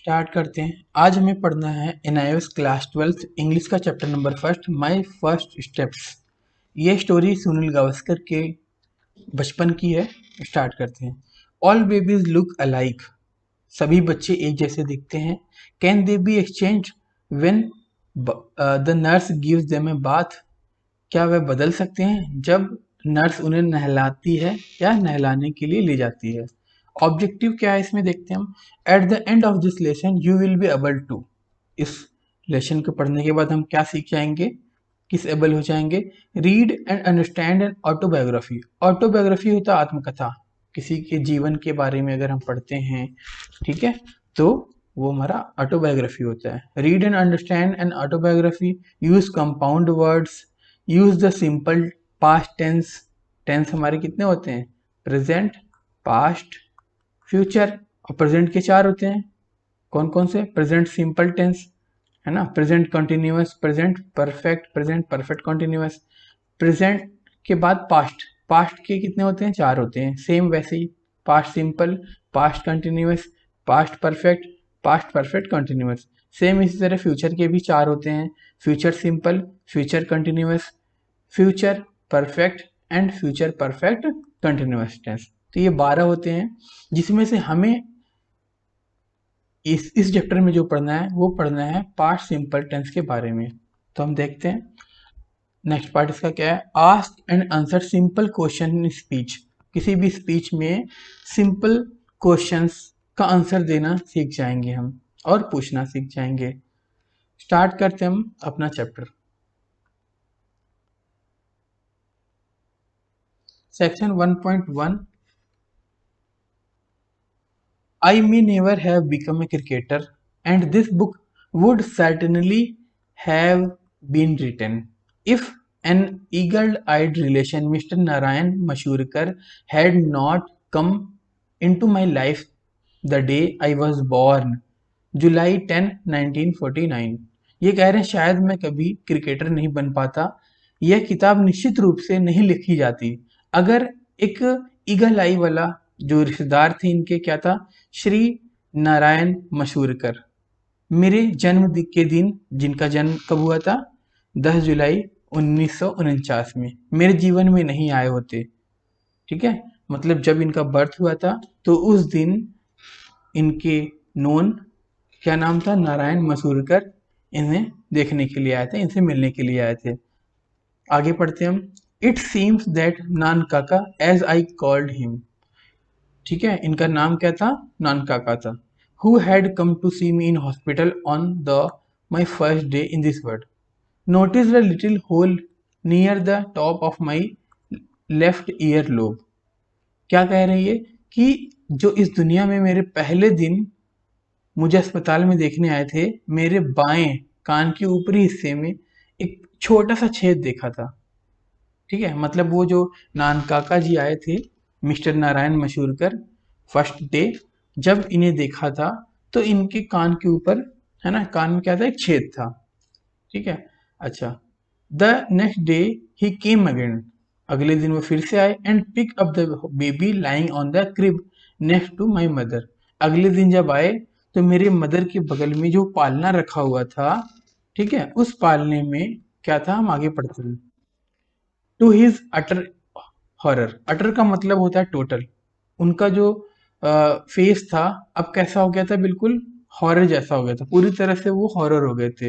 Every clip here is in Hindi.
स्टार्ट करते हैं। आज हमें पढ़ना है एनआईओएस क्लास 12 इंग्लिश का chapter number first, my first steps. ये स्टोरी सुनील गावस्कर के बचपन की है। स्टार्ट करते हैं। All babies look alike. सभी बच्चे एक जैसे दिखते हैं। Can they be exchange when the nurse gives them a bath. क्या वह बदल सकते हैं जब नर्स उन्हें नहलाती है या नहलाने के लिए ले जाती है। ऑब्जेक्टिव क्या है इसमें देखते हैं हम। At the end of this lesson you will be able to. इस लेसन को पढ़ने के बाद हम क्या सीख जाएंगे, किस एबल हो जाएंगे। Read and understand an autobiography. Autobiography होता है आत्मकथा, किसी के जीवन के बारे में अगर हम पढ़ते हैं, ठीक है, तो वो हमारा ऑटोबायोग्राफी होता है। Read and understand an autobiography. Use compound words. Use the simple past tense. Tense हमारे कितने होते हैं, प्रेजेंट, पास्ट, फ्यूचर। और प्रेजेंट के 4 होते हैं, कौन कौन से। प्रेजेंट सिंपल टेंस है ना, present continuous, present perfect, present perfect continuous. Present के बाद पास्ट। पास्ट के कितने होते हैं, 4 होते हैं। सेम वैसे ही past simple, past continuous, past perfect, past perfect continuous. Same इसी तरह फ्यूचर के भी 4 होते हैं। Future simple, future continuous, future perfect and future perfect continuous tense. तो ये 12 होते हैं, जिसमें से हमें इस चैप्टर में जो पढ़ना है वो पढ़ना है पास्ट सिंपल टेंस के बारे में। तो हम देखते हैं नेक्स्ट पार्ट इसका क्या है। Ask and answer simple question in speech. किसी भी स्पीच में सिंपल क्वेश्चंस का आंसर देना सीख जाएंगे हम और पूछना सीख जाएंगे। स्टार्ट करते हैं हम अपना chapter. Section 1.1। I may never have become a cricketer, and this book would certainly have been written if an eagle-eyed relation, Mr. Narayan Mashurkar, had not come into my life the day I was born, July 10, 1949। ये कह रहे हैं शायद मैं कभी क्रिकेटर नहीं बन पाता। यह किताब निश्चित रूप से नहीं लिखी जाती अगर एक ईगल आई वाला जो रिश्तेदार थे इनके क्या था, श्री नारायण मशहूरकर, मेरे जन्म के दिन, जिनका जन्म कब हुआ था, 10 जुलाई 1949 में, मेरे जीवन में नहीं आए होते। ठीक है, मतलब जब इनका बर्थ हुआ था तो उस दिन इनके नोन क्या नाम था, नारायण मशहूरकर, इन्हें देखने के लिए आए थे, इनसे मिलने के लिए आए थे। आगे पढ़ते हम। इट सीम्स दैट नान काका, एज आई कॉल्ड हिम, ठीक है, इनका नाम क्या था, नान काका था। Who had come to see me in hospital on the my first day in this world, notice the little hole near the top of my left ear lobe. क्या कह रही है कि जो इस दुनिया में मेरे पहले दिन मुझे अस्पताल में देखने आए थे, मेरे बाएं कान के ऊपरी हिस्से में एक छोटा सा छेद देखा था। ठीक है, मतलब वो जो नान काका जी आए थे, मिस्टर नारायण मशहूरकर, फर्स्ट डे जब इन्हें देखा था तो इनके कान के ऊपर, है ना, कान में क्या था, एक छेद था। ठीक है, अच्छा। The next day he came again, अगले दिन वो फिर से आए, and pick up the baby lying on the crib next to my mother. अगले दिन जब आए तो मेरे मदर के बगल में जो पालना रखा हुआ था, ठीक है, उस पालने में क्या था, हम आगे पढ़ते हैं। टू हिज अटर हॉरर, अटर का मतलब होता है टोटल। उनका जो फेस था अब कैसा हो गया था, बिल्कुल हॉरर जैसा हो गया था, पूरी तरह से वो हॉरर हो गए थे।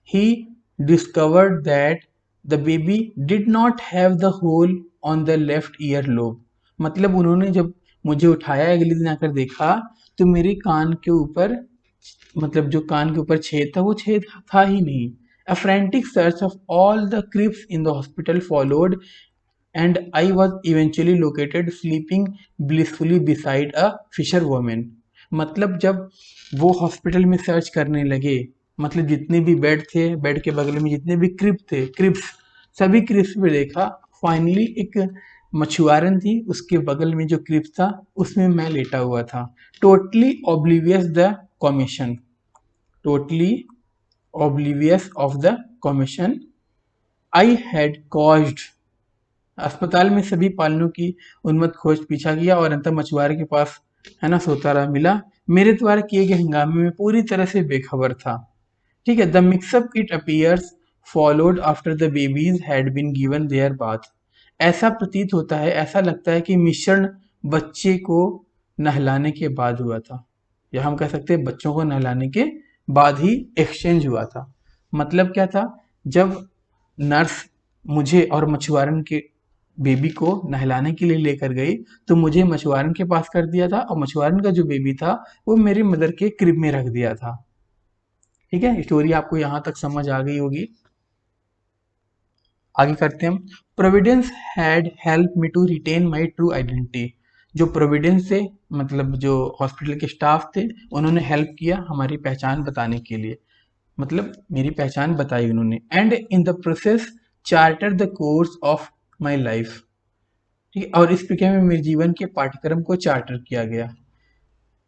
He discovered that the baby did not have the hole on the left ear lobe, मतलब उन्होंने जब मुझे उठाया अगले दिन आकर देखा तो मेरे कान के ऊपर, मतलब जो कान के ऊपर छेद था वो छेद था ही नहीं। A frantic search of all the crypts in the hospital followed, and I was eventually located sleeping blissfully beside a fisherwoman। मतलब जब वो हॉस्पिटल में सर्च करने लगे, मतलब जितने भी बेड थे, बेड के बगल में जितने भी क्रिप्ट थे, क्रिप्स, सभी क्रिप्स पे देखा। फाइनली एक मछुआरन थी, उसके बगल में जो क्रिप्स था उसमें मैं लेटा हुआ था। Totally oblivious the commission, totally oblivious of the commission I had caused। अस्पताल में सभी पालनों की उन्मत्त खोज पीछा किया और अंततः मछुआरे के पास है ना, सोता रहा, मिला, मेरे द्वारा किए गए हंगामे में पूरी तरह से बेखबर था। ठीक है, the mix up it appears followed after the babies had been given their bath. ऐसा प्रतीत होता है, ऐसा लगता है कि मिश्रण बच्चे को नहलाने के बाद हुआ था, या हम कह सकते हैं बच्चों को नहलाने के बाद ही एक्सचेंज हुआ था। मतलब क्या था, जब नर्स मुझे और मछुआरन के बेबी को नहलाने के लिए लेकर गई तो मुझे मछुआरन के पास कर दिया था, और मछुआरन का जो बेबी था वो मेरी मदर के क्रिब में रख दिया था। ठीक है, स्टोरी आपको यहाँ तक समझ आ गई होगी। आगे करते हैं हम। Providence had help me to retain my true identity. जो प्रोविडेंस से मतलब जो हॉस्पिटल के स्टाफ थे, उन्होंने हेल्प किया हमारी पहचान बताने के लिए, मतलब मेरी पहचान बताई उन्होंने। And in the process charter the course of my life. ठीक है, और इस प्रक्रिया में मेरे जीवन के पाठ्यक्रम को चार्टर किया गया।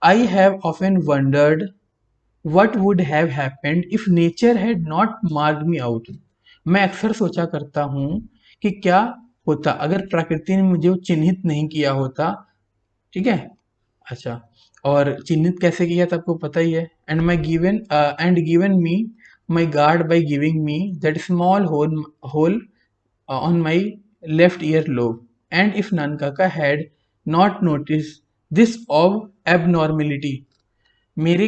I have often wondered what would have happened if nature had not marked me out. मैं अक्सर सोचा करता हूँ कि क्या होता अगर प्रकृति ने मुझे चिन्हित नहीं किया होता। ठीक है, अच्छा, और चिन्हित कैसे किया था आपको पता ही है। And given me my guard by giving me that small hole on my left earlobe, and if Nankaka had not noticed this abnormality, मेरे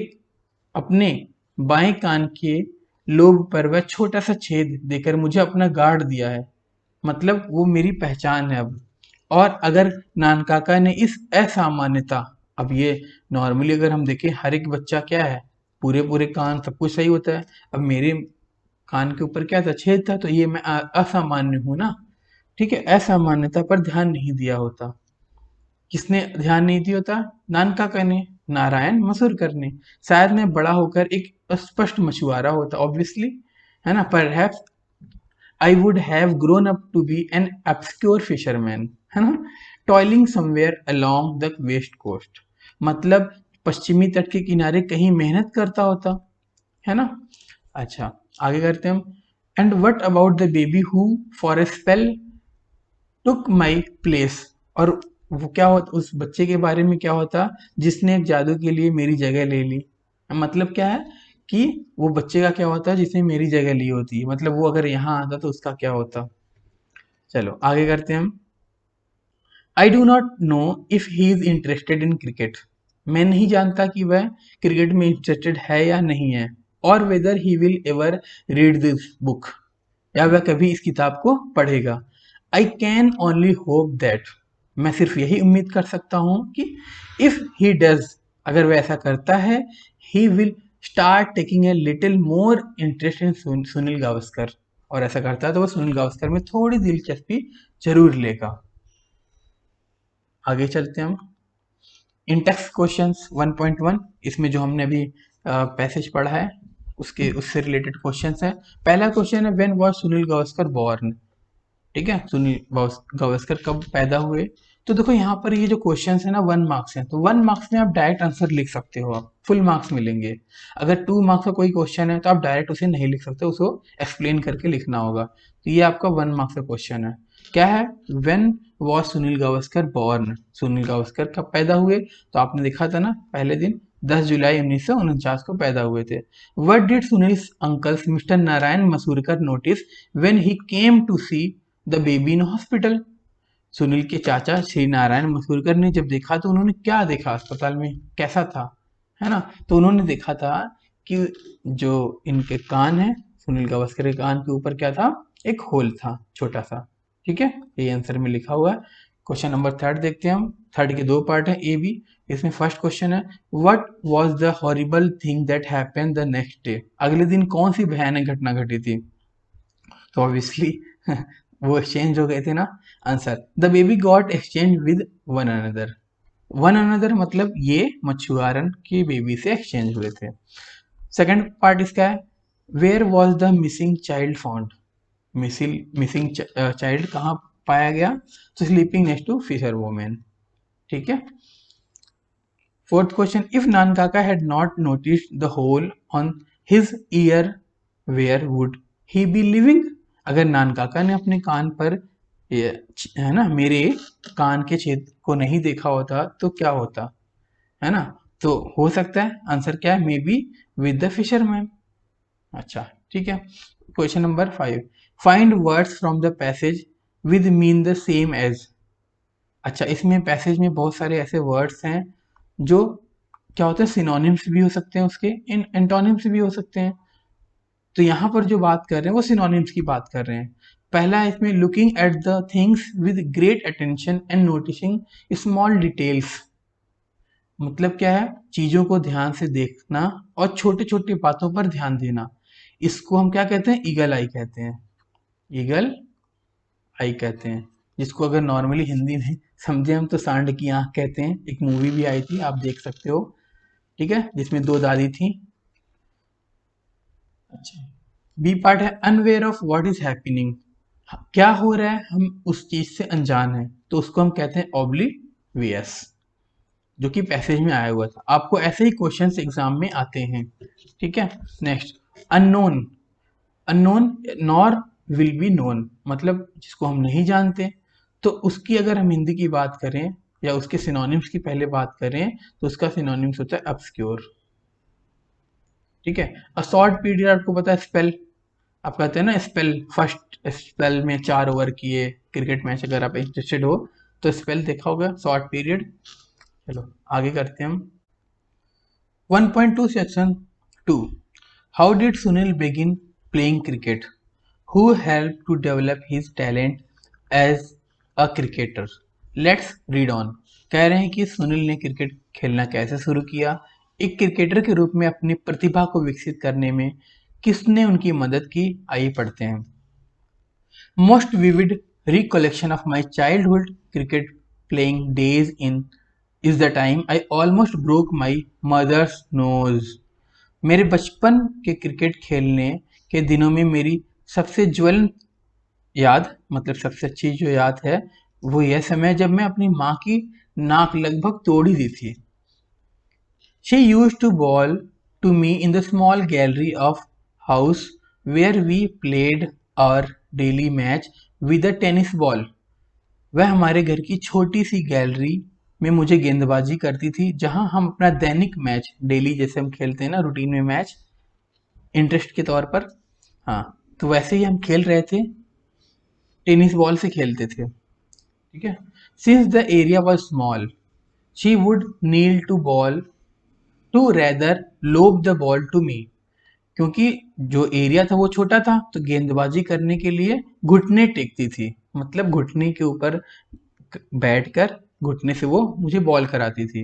अपने बाएं कान के लोब पर वह छोटा सा छेद देकर मुझे अपना गार्ड दिया है, मतलब वो मेरी पहचान है अब। और अगर नानकाका ने इस असामान्यता, अब ये नॉर्मली अगर हम देखें हर एक बच्चा क्या है, पूरे पूरे कान सब कुछ सही होता है, अब मेरे कान के ऊपर क्या था, छेद था, तो ये मैं असामान्य हूं ना। ठीक है, असामान्यता पर ध्यान नहीं दिया होता। किसने ध्यान नहीं दिया होता, नानकाका ने, नारायण मसूरकर ने। शायद मैं बड़ा होकर एक अस्पष्ट मछुआरा होता, ऑब्वियसली, है ना। Perhaps I would have grown up to be an obscure fisherman, है ना, toiling somewhere along the west coast, मतलब पश्चिमी तट के किनारे कहीं मेहनत करता होता, है ना। अच्छा, आगे करते हैं हम। And what about the baby who for a spell took my place. और वो क्या होता, उस बच्चे के बारे में क्या होता जिसने एक जादू के लिए मेरी जगह ले ली। मतलब क्या है कि वो बच्चे का क्या होता है जिसने मेरी जगह ली होती है, मतलब वो अगर यहाँ आता तो उसका क्या होता। चलो आगे करते हैं हम। I do not know if he is interested in cricket. मैं नहीं जानता कि वह क्रिकेट में इंटरेस्टेड है या नहीं है, और weather he will ever read this book, या वह कभी इस किताब को पढ़ेगा। I can only hope that, मैं सिर्फ यही उम्मीद कर सकता हूँ कि इफ ही डज, अगर वह ऐसा करता है, he will start taking a little more interest in Sunil Gavaskar, और ऐसा करता है तो वह सुनील गावस्कर में थोड़ी दिलचस्पी जरूर लेगा। आगे चलते हैं हम। इंटेक्स क्वेश्चंस 1.1, इसमें जो हमने अभी पैसेज पढ़ा है उसके उससे रिलेटेड क्वेश्चंस है। पहला क्वेश्चन है when was Sunil Gavaskar born. ठीक है, सुनील गावस्कर कब पैदा हुए। तो देखो यहाँ पर ये जो क्वेश्चन है ना 1 मार्क्स है, तो 1 मार्क्स में आप डायरेक्ट आंसर लिख सकते हो, आप फुल मार्क्स मिलेंगे। अगर 2 मार्क्स का कोई क्वेश्चन है तो आप डायरेक्ट उसे नहीं लिख सकते, उसको एक्सप्लेन करके लिखना होगा। तो ये आपका 1 मार्क्स का क्वेश्चन है। क्या है, when was Sunil Gavaskar born, Sunil Gavaskar कब पैदा हुए। तो आपने देखा था ना पहले दिन 10 जुलाई 1949 को पैदा हुए थे। What did Sunil uncle's Mr Narayan Masurkar notice when he came to see the baby in hospital. Sunil के चाचा श्री नारायण मसूरकर ने जब देखा तो उन्होंने क्या देखा, अस्पताल में कैसा था, है ना। तो उन्होंने देखा था कि जो इनके कान है, सुनील गावस्कर के कान के ऊपर क्या था, एक होल था छोटा सा। ठीक है, ये आंसर में लिखा हुआ है। क्वेश्चन नंबर 3 देखते हैं हम। थर्ड के 2 पार्ट है, ए बी। इसमें फर्स्ट क्वेश्चन है what was the horrible thing that happened the next day. अगले दिन कौन सी भयानक घटना घटी थी। तो ऑब्वियसली वो एक्सचेंज हो गए थे ना। Answer, the baby got exchange with one another. One another मतलब ये मछुआरन के बेबी से एक्सचेंज हुए थे। सेकंड पार्ट इसका है where was the missing child found. Missing child कहाँ पाया गया, तो sleeping next to fisher women. ठीक है। Fourth question, if Nanakaka had not noticed the hole on his ear where would he be living. अगर नानकाका ने अपने कान पर है ना मेरे कान के छेद को नहीं देखा होता तो क्या होता। है ना। तो हो सकता है आंसर क्या है, maybe with the fisherman. अच्छा ठीक है। Question number 5, find words from the passage with mean the same as. अच्छा, इसमें पैसेज में बहुत सारे ऐसे वर्ड्स हैं जो क्या होते हैं, सिनोनिम्स भी हो सकते हैं उसके, इन एंटोनिम्स भी हो सकते हैं। तो यहाँ पर जो बात कर रहे हैं वो सिनोनिम्स की बात कर रहे हैं। पहला है इसमें looking at the things with great attention and noticing small details. मतलब क्या है, चीजों को ध्यान से देखना और छोटे छोटे बातों पर ध्यान देना। इसको हम क्या कहते हैं, ईगल आई कहते हैं। ईगल आई कहते हैं, जिसको अगर नॉर्मली हिंदी में समझे हम तो सांड की आंख कहते हैं। एक मूवी भी आई थी, आप देख सकते हो, ठीक है, जिसमें दो दादी थी। अच्छा, बी पार्ट है unaware of what is happening. क्या हो रहा है हम उस चीज से अनजान है, तो उसको हम कहते हैं ऑब्लिवियस, जो कि पैसेज में आया हुआ था। आपको ऐसे ही क्वेश्चंस एग्जाम में आते हैं, ठीक है। Next, unknown. Unknown nor will be known, मतलब जिसको हम नहीं जानते। तो उसकी अगर हम हिंदी की बात करें या उसके सिनोनिम्स की पहले बात करें, तो उसका सिनोनिम्स होता है ऑब्सक्योर, ठीक है। अ शॉर्ट पीरियड, आपको पता है स्पेल, आप कहते हैं ना स्पेल, फर्स्ट स्पेल में 4 ओवर किए क्रिकेट मैच, अगर आप इंटरेस्टेड हो तो स्पेल देखा होगा, शॉर्ट पीरियड। चलो आगे करते हैं हम। 1.2 section 2, how did Sunil begin playing cricket, who helped to develop his talent as a cricketer. Let's read on. कह रहे हैं कि सुनील ने क्रिकेट खेलना कैसे शुरू किया, एक क्रिकेटर के रूप में अपनी प्रतिभा को विकसित करने में किसने उनकी मदद की, आइए पढ़ते हैं। Most vivid recollection of my childhood cricket playing days in is the time I almost broke my mother's nose. मेरे बचपन के क्रिकेट खेलने के दिनों में मेरी सबसे ज्वलंत याद, मतलब सबसे अच्छी जो याद है, वो यह समय जब मैं अपनी माँ की नाक लगभग तोड़ ही दी थी। She used to bowl to me in the small gallery of house where we played our daily match with a tennis ball. वह हमारे घर की छोटी सी गैलरी में मुझे गेंदबाजी करती थी, जहां हम अपना दैनिक मैच, डेली जैसे हम खेलते हैं ना रूटीन में मैच, इंटरेस्ट के तौर पर, हाँ, तो वैसे ही हम खेल रहे थे, टेनिस बॉल से खेलते थे, ठीक है। Since the area was small she would kneel to bowl to rather lob the ball to me. क्योंकि जो एरिया था वो छोटा था, तो गेंदबाजी करने के लिए घुटने टेकती थी, मतलब घुटने के ऊपर बैठकर घुटने से वो मुझे बॉल कराती थी,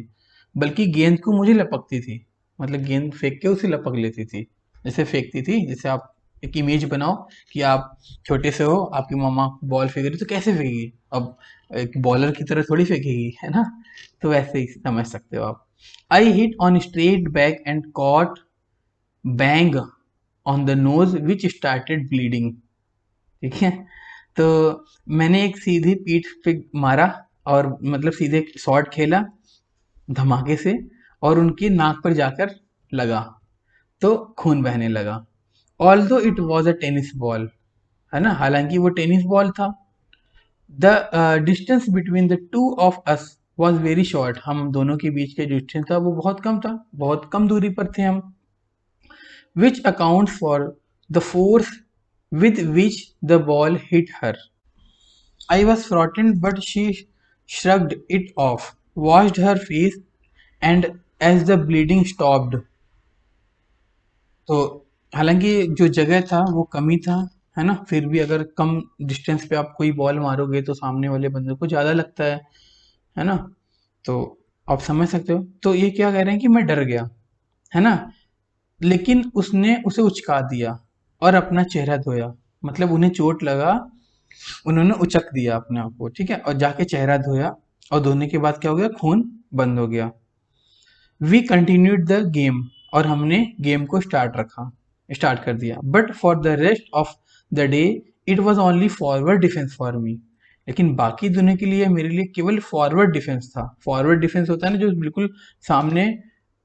बल्कि गेंद को मुझे लपकती थी, मतलब गेंद फेंक के उसे लपक लेती थी। जैसे फेंकती थी, जैसे आप एक इमेज बनाओ कि आप छोटे से हो, आपकी मम्मा बॉल फेंक रही तो कैसे फेंकेगी, अब एक बॉलर की तरह थोड़ी फेंकेगी, है ना। तो वैसे ही समझ सकते हो आप। I hit on straight back and caught bang on the nose which started bleeding, ठीक है। तो मैंने एक सीधी पीठ पे मारा, और मतलब सीधे शॉट खेला धमाके से, और उनकी नाक पर जाकर लगा, तो खून बहने लगा। Although it was a tennis ball, है ना, हालांकि वो टेनिस बॉल था। The distance between the two of us was very short, हम दोनों के बीच के डिस्टेंस था वो बहुत कम था, बहुत कम दूरी पर थे हम। Which accounts for the force with which the ball hit her. I was frightened, but she shrugged it off, washed her face, and as the bleeding stopped, तो हालांकि जो जगह था वो कम ही था, है ना, फिर भी अगर कम डिस्टेंस पे आप कोई बॉल मारोगे तो सामने वाले बंदे को ज़्यादा लगता है ना। तो आप समझ सकते हो। तो ये क्या कह रहे हैं कि मैं डर गया, है ना, लेकिन उसने उसे उचका दिया और अपना चेहरा धोया, मतलब उन्हें चोट लगा, उन्होंने उचक दिया अपने आप को, ठीक है, और जाके चेहरा धोया, और धोने के बाद क्या हो गया, खून बंद हो गया। वी कंटिन्यूड द गेम, और हमने गेम को स्टार्ट कर दिया। But for the rest of the day it was only forward defence for me, लेकिन बाकी दुनिया के लिए मेरे लिए केवल फॉरवर्ड डिफेंस था। फॉरवर्ड डिफेंस होता है ना, जो बिल्कुल सामने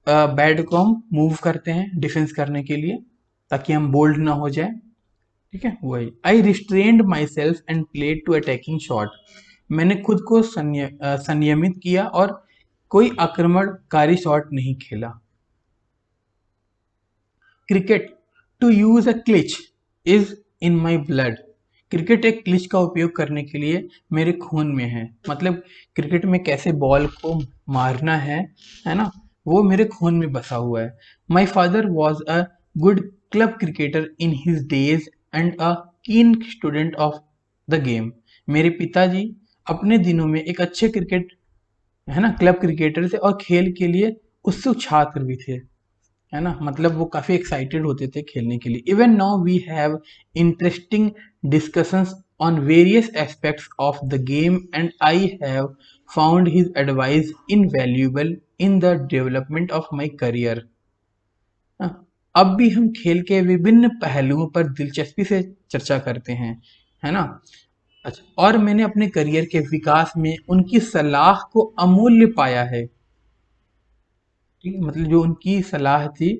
बैट को हम मूव करते हैं डिफेंस करने के लिए, ताकि हम बोल्ड ना हो जाए, ठीक है, वही। I restrained my self and played two attacking shot, मैंने खुद को संयमित किया और कोई आक्रमणकारी शॉट नहीं खेला। Cricket to use a cliche is in my blood. Cricket एक क्लिच का उपयोग करने के लिए मेरे खून में है। मतलब क्रिकेट में कैसे बॉल को मारना है ना, वो मेरे खून में बसा हुआ है। My father was a good club cricketer in his days and अ कीन स्टूडेंट ऑफ द गेम। मेरे पिताजी अपने दिनों में एक अच्छे क्रिकेट है ना क्लब क्रिकेटर थे और खेल के लिए उत्सुक छात्र भी थे, है ना। मतलब वो काफी एक्साइटेड होते थे खेलने के लिए। Even now we have interesting discussions on various aspects of the game and I have found his advice invaluable in the development of my career. अब भी हम खेल के विभिन्न पहलुओं पर दिलचस्पी से चर्चा करते हैं, है ना। अच्छा, और मैंने अपने करियर के विकास में उनकी सलाह को अमूल्य पाया है। ठीक है, मतलब जो उनकी सलाह थी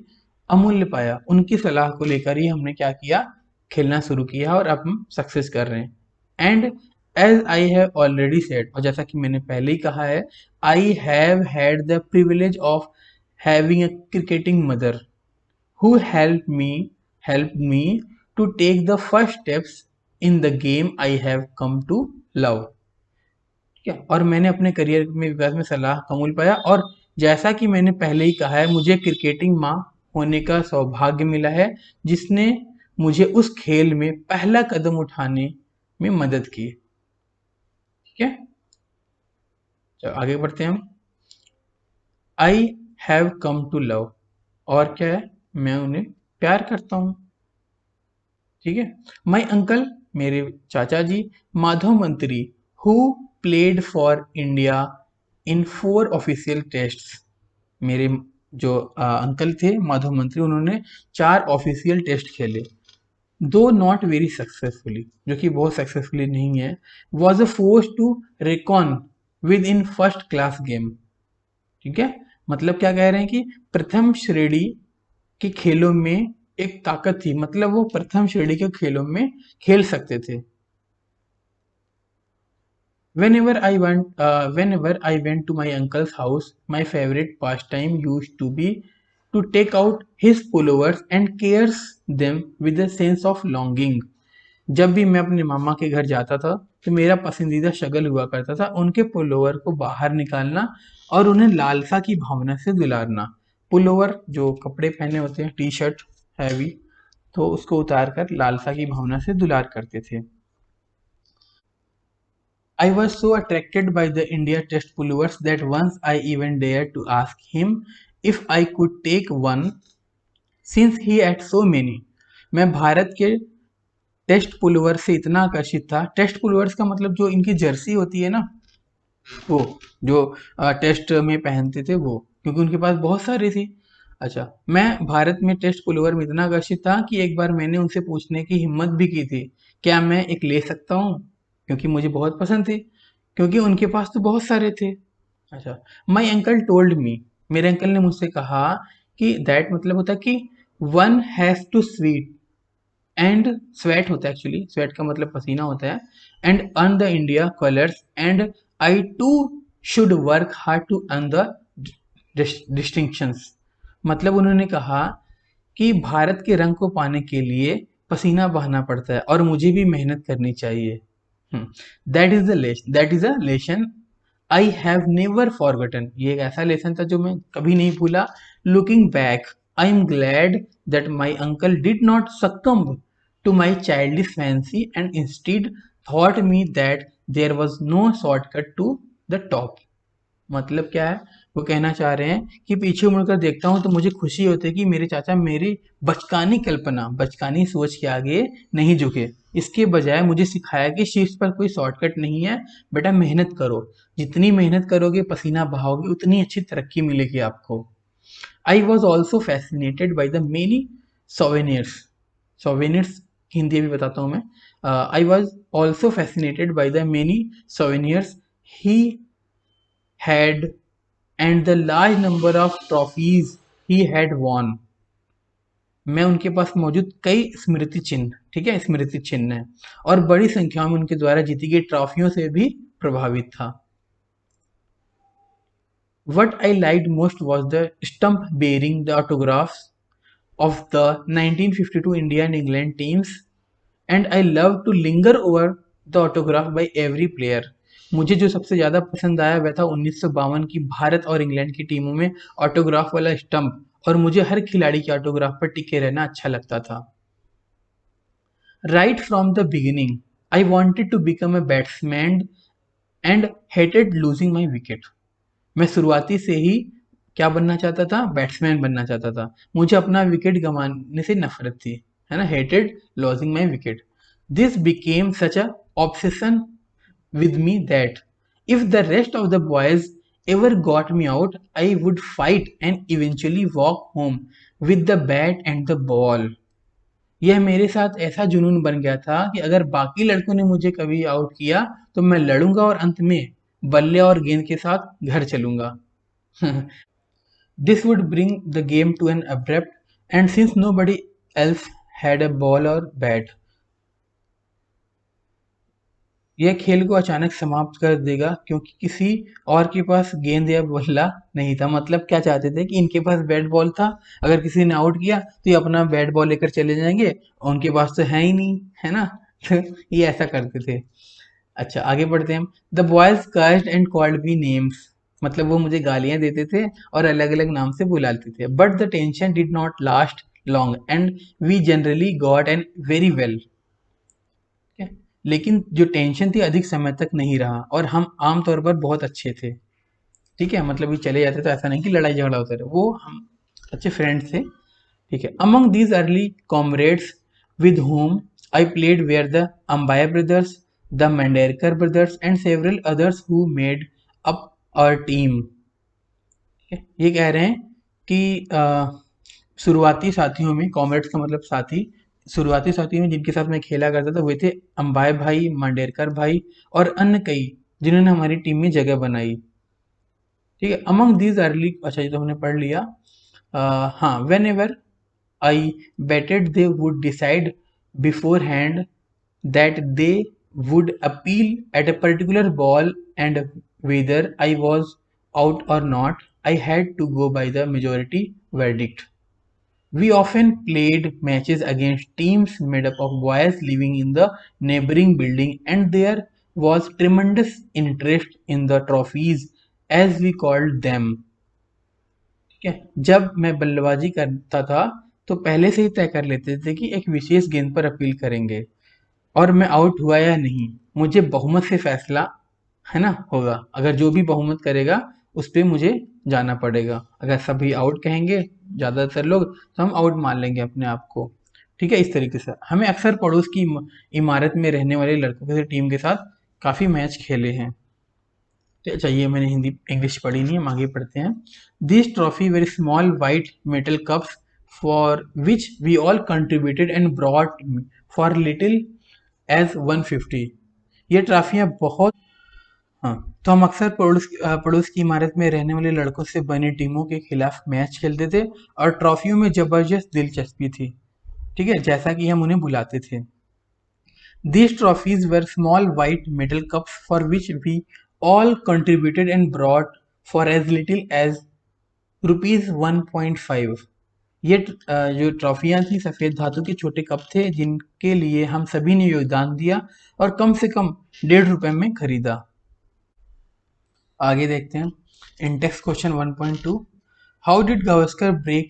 अमूल्य पाया, उनकी सलाह को लेकर ही हमने क्या किया, खेलना शुरू किया और अब हम सक्सेस कर रहे हैं। And as I have already said, और जैसा कि मैंने पहले ही कहा है, I have had the privilege of having a cricketing mother who helped me to take the first steps in the game I have come to love। ठीक है, और मैंने अपने करियर में विकास में सलाह कमूल पाया, और जैसा कि मैंने पहले ही कहा है, मुझे क्रिकेटिंग माँ होने का सौभाग्य मिला है, जिसने मुझे उस खेल में पहला कदम उठाने में मदद की। ठीक है, चलो आगे बढ़ते हैं हम। I have come to love, और क्या है, मैं उन्हें प्यार करता हूँ। ठीक है, माई अंकल, मेरे चाचा जी, Madhav Mantri, who played for India in 4 official test. मेरे जो अंकल थे माधव मंत्री, उन्होंने 4 ऑफिशियल टेस्ट खेले, दो नॉट वेरी सक्सेसफुली, जो कि बहुत सक्सेसफुली नहीं है। Was a force to reckon with in first class game. ठीक है, मतलब क्या कह रहे हैं कि प्रथम श्रेणी के खेलों में एक ताकत थी, मतलब वो प्रथम श्रेणी के खेलों में खेल सकते थे। Whenever I went to my uncle's house, my favorite pastime used to be to take out his pullovers and caress them with a sense of longing। जब भी मैं अपने मामा के घर जाता था, तो मेरा पसंदीदा शगल हुआ करता था उनके पुलोवर को बाहर निकालना और उन्हें लालसा की भावना से दुलारना। पुलोवर जो कपड़े पहने होते हैं, टी शर्ट हैवी, तो उसको उतार कर लालसा की भावना से दुलार करते थे। I was so attracted by the India Test pullovers that once I even dared to ask him if I could take one since he had so many। मैं भारत के टेस्ट पुलवर से इतना आकर्षित था। टेस्ट पुलवर्स का मतलब जो इनकी जर्सी होती है ना, वो जो टेस्ट में पहनते थे वो, क्योंकि उनके पास बहुत सारी थी। अच्छा, मैं भारत में टेस्ट पुलवर में इतना आकर्षित था कि एक बार मैंने उनसे पूछने की हिम्मत भी की थी, क्या मैं एक ले सकता हूँ, क्योंकि मुझे बहुत पसंद थी, क्योंकि उनके पास तो बहुत सारे थे। अच्छा, माई अंकल टोल्ड मी, मेरे अंकल ने मुझसे कहा कि दैट मतलब होता है कि one has to sweet and sweat होता है, एक्चुअली स्वेट का मतलब पसीना होता है, and earn the India colours and I too should work hard to earn the distinctions. मतलब उन्होंने कहा कि भारत के रंग को पाने के लिए पसीना बहाना पड़ता है और मुझे भी मेहनत करनी चाहिए। That is a lesson I have never forgotten. ये एक ऐसा लेसन था जो मैं कभी नहीं भूला। Looking back, I am glad that my uncle did not succumb to my childish fancy and instead thought me that there was no shortcut to the top। मतलब क्या है, वो कहना चाह रहे हैं कि पीछे मुड़कर देखता हूँ तो मुझे खुशी होती है कि मेरे चाचा मेरी बचकानी कल्पना, बचकानी सोच के आगे नहीं झुके। इसके बजाय मुझे सिखाया कि शीर्ष पर कोई शॉर्टकट नहीं है, बेटा मेहनत करो, जितनी मेहनत करोगे पसीना बहाओगे उतनी अच्छी तरक्की मिलेगी आपको। I was also fascinated by the many souvenirs. Souvenirs Hindi भी बताता हूँ मैं। I was also fascinated by the many souvenirs he had and the large number of trophies he had won। मैं उनके पास मौजूद कई स्मृति चिन्ह, ठीक है, स्मृति चिन्ह है, और बड़ी संख्या में उनके द्वारा जीती गई ट्रॉफियों से भी प्रभावित था। What I liked most was the stump bearing the autographs of the 1952 India and England teams, and I love to linger over the autograph by every player. मुझे जो सबसे ज़्यादा पसंद आया वह था 1952 की भारत और इंग्लैंड की टीमों में ऑटोग्राफ वाला स्टंप, और मुझे हर खिलाड़ी के ऑटोग्राफ पर टिके रहना अच्छा लगता था. Right from the beginning, I wanted to become a batsman and hated losing my wicket. मैं शुरुआती से ही क्या बनना चाहता था? बैट्समैन बनना चाहता था. मुझे अपना विकेट गंवाने से नफरत थी, है ना. Hated losing my wicket. This became such a obsession with me that if the rest of the boys ever got me out, I would fight and eventually walk home with the bat and the ball. यह मेरे साथ ऐसा जुनून बन गया था कि अगर बाकी लड़कों ने मुझे कभी आउट किया तो मैं लड़ूंगा और अंत में बल्ले और गेंद के साथ घर चलूंगा. This would bring the game to an abrupt, and since nobody else had a ball or bat, यह खेल को अचानक समाप्त कर देगा क्योंकि किसी और के पास गेंद या बल्ला नहीं था. मतलब क्या चाहते थे कि इनके पास बैट बॉल था, अगर किसी ने आउट किया तो ये अपना बैट बॉल लेकर चले जाएंगे, उनके पास तो है ही नहीं, है ना. तो ये ऐसा करते थे. अच्छा, आगे बढ़ते हैं. The boys cursed and called me names. मतलब वो मुझे गालियां देते थे और अलग अलग नाम से बुलाते थे. But the tension did not last long and we generally got on very well. लेकिन जो टेंशन थी अधिक समय तक नहीं रहा और हम आमतौर पर बहुत अच्छे थे. ठीक है, मतलब ये चले जाते तो ऐसा नहीं कि लड़ाई झगड़ा होता रहे, वो हम अच्छे फ्रेंड्स थे. ठीक है. Among these early comrades with whom I played were the Ambai brothers, the Manderkar brothers, and several others who made up our team. ये कह रहे हैं कि शुरुआती साथियों में, कॉमरेड्स का मतलब साथी, शुरुआती साथियों में जिनके साथ मैं खेला करता था वे थे अंबाई भाई, मांडेरकर भाई और अन्य कई जिन्होंने हमारी टीम में जगह बनाई. ठीक है. अमंग दीज अर्ली, अच्छा ये तो हमने पढ़ लिया. हाँ, whenever I batted they would decide beforehand that they would appeal at a particular ball, and whether I was out or not, I had to go by the majority verdict. We often played matches against teams made up of boys living in the neighboring building, and there was tremendous interest in the trophies, as we called them. ठीक है. जब मैं बल्लेबाजी करता था तो पहले से ही तय कर लेते थे कि एक विशेष गेंद पर अपील करेंगे, और मैं आउट हुआ या नहीं मुझे बहुमत से फैसला, है ना, होगा. अगर जो भी बहुमत करेगा उस पर मुझे जाना पड़ेगा. अगर सभी आउट कहेंगे ज़्यादातर लोग तो हम आउट मान लेंगे अपने आप को. ठीक है. इस तरीके से हमें अक्सर पड़ोस की इमारत में रहने वाले लड़कों के टीम के साथ काफ़ी मैच खेले हैं. अच्छा, ये मैंने हिंदी इंग्लिश पढ़ी नहीं है, हम आगे पढ़ते हैं. This trophy very small white metal cups for which we all contributed and brought for little as 150. ये ट्रॉफियाँ बहुत, हाँ, तो हम अक्सर पड़ोस की इमारत में रहने वाले लड़कों से बनी टीमों के खिलाफ मैच खेलते थे और ट्रॉफियों में जबरदस्त दिलचस्पी थी. ठीक है, जैसा कि हम उन्हें बुलाते थे. These trophies were small white metal cups for which we all contributed and brought for as little as rupees 1.5. ये जो ट्रॉफियां थी सफ़ेद धातु के छोटे कप थे जिनके लिए हम सभी ने योगदान दिया और कम से कम ₹1.5 में खरीदा. आगे देखते हैं. Index question 1.2. How did Gavaskar break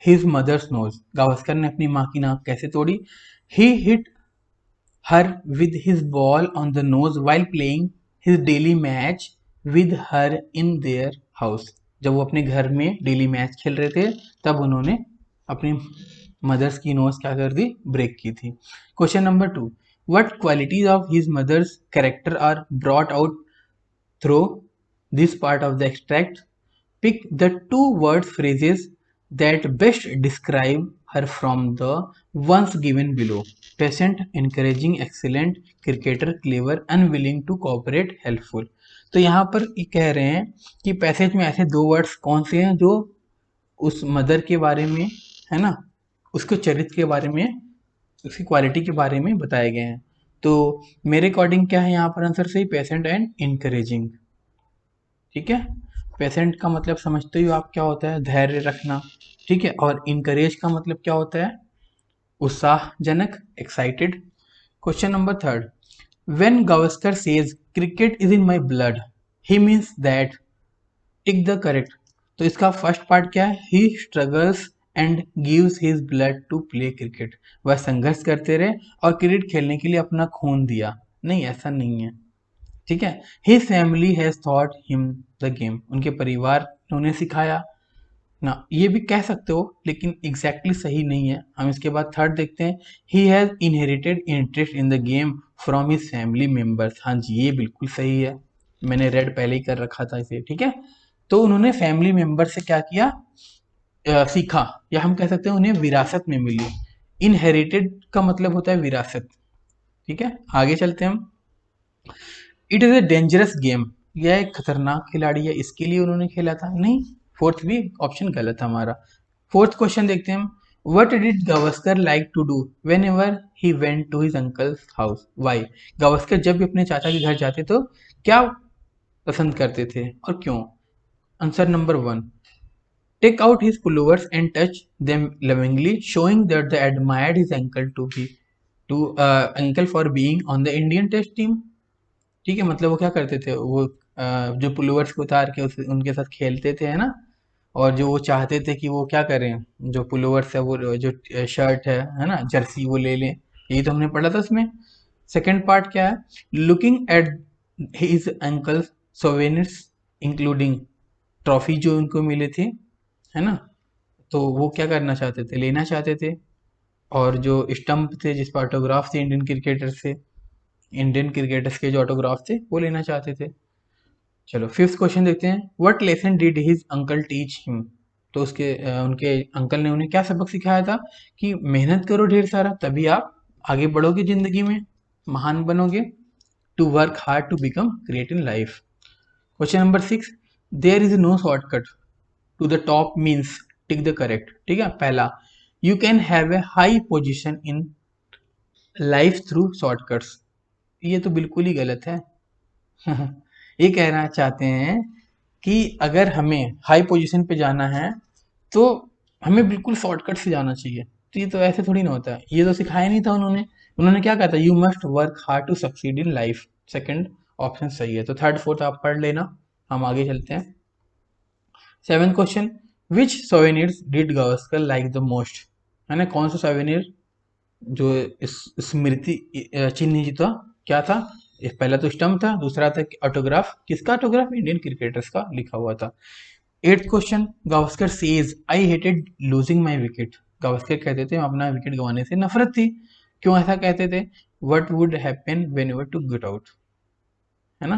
his mother's nose. Gavaskar ने अपनी माँ की नाक कैसे तोड़ी? He hit her with his ball on the nose while playing his daily match with her in their house. जब वो अपने घर में डेली मैच खेल रहे थे तब उन्होंने अपनी मदर्स की नोज क्या कर दी? ब्रेक की थी. Question number 2. What qualities of his mother's character are brought out through this part of the extract? Pick the two word phrases that best describe her from the ones given below. Patient, encouraging, excellent, cricketer, clever, unwilling to cooperate, helpful. तो यहाँ पर ये कह रहे हैं कि पैसेज में ऐसे 2 वर्ड्स कौन से हैं जो उस मदर के बारे में, है ना, उसके चरित्र के बारे में, उसकी क्वालिटी के बारे में बताए गए हैं. तो मेरे अकॉर्डिंग क्या है यहाँ पर आंसर सही? Patient and encouraging. ठीक है. पेशेंट का मतलब समझते हो आप क्या होता है, धैर्य रखना, ठीक है। और इनकरेज का मतलब क्या होता है, उत्साहजनक, excited. Question number third, when Gavaskar says cricket is in my blood, he means that, tick the correct. तो इसका फर्स्ट पार्ट क्या है, he struggles and gives his blood to play cricket, वह संघर्ष करते रहे और क्रिकेट खेलने के लिए अपना खून दिया। नहीं, ऐसा नहीं है, ठीक है। His family has thought him the game, उनके परिवार ने उन्हें सिखाया ना, ये भी कह सकते हो लेकिन एग्जैक्टली सही नहीं है। हम इसके बाद थर्ड देखते हैं, he has inherited interest in the game from his family members. हाँ जी, ये बिल्कुल सही है, मैंने रेड पहले ही कर रखा था इसे, ठीक है। तो उन्होंने फैमिली मेंबर से क्या किया, सीखा, या हम कह सकते हैं उन्हें विरासत में मिली। इनहेरिटेड का मतलब होता है विरासत, ठीक है। आगे चलते हैं हम, it is a dangerous game, यह एक खतरनाक खिलाड़ी है, इसके लिए उन्होंने खेला था। नहीं, फोर्थ भी ऑप्शन गलत है हमारा। फोर्थ क्वेश्चन देखते हैं हम, what did Gavaskar like to do whenever he went to his uncle's house, why. Gavaskar जब भी अपने चाचा के घर जाते तो क्या पसंद करते थे और क्यों। Answer number one, take out his pullovers and touch them lovingly, showing that they admired his uncle to be to uncle for being on the Indian test team। ठीक है, मतलब वो क्या करते थे, वो जो पुलोवर्स को उतार के उनके साथ खेलते थे, है ना। और जो वो चाहते थे कि वो क्या करें, जो पुलोवर्स है वो जो शर्ट है ना, जर्सी वो ले लें। यही तो हमने पढ़ा था उसमें। सेकंड पार्ट क्या है, looking at his uncle's souvenirs including trophy जो उनको मिले थे, है ना। तो वो क्या करना चाहते थे, लेना चाहते थे। और जो स्टंप थे जिस पर ऑटोग्राफ थे इंडियन क्रिकेटर्स के जो ऑटोग्राफ थे वो लेना चाहते थे। चलो फिफ्थ क्वेश्चन देखते हैं, what lesson did his uncle teach him. तो उनके अंकल ने उन्हें क्या सबक सिखाया था, कि मेहनत करो ढेर सारा, तभी आप आगे बढ़ोगे जिंदगी में, महान बनोगे। To work hard to become great in life. Question number six, there is no shortcut to the top means, tick the correct. ठीक है, पहला, you can have a high position in life through shortcuts, ये तो बिल्कुल ही गलत है। ये कहना चाहते हैं कि अगर हमें हाई पोजीशन पे जाना है तो हमें बिल्कुल शॉर्टकट से जाना चाहिए, तो ये तो ऐसे थोड़ी ना होता है, ये तो सिखाया नहीं था उन्होंने। उन्होंने क्या कहा था, you must work hard to succeed in life. Second option सही है, तो थर्ड फोर्थ आप पढ़ लेना। हम आगे चलते हैं। Seventh question, which souvenirs did Gavaskar like the most, है ना, कौन सा सोवेनियर जो इस स्मृति चिन्ह था, क्या था। पहला तो स्टंप था, दूसरा था ऑटोग्राफ, किसका ऑटोग्राफ, इंडियन क्रिकेटर्स का लिखा हुआ था। Eighth question, Gavaskar says I hated losing my wicket, Gavaskar कहते थे अपना विकेट गंवाने से नफरत थी, क्यों ऐसा कहते थे। What would happen whenever to get out, है ना।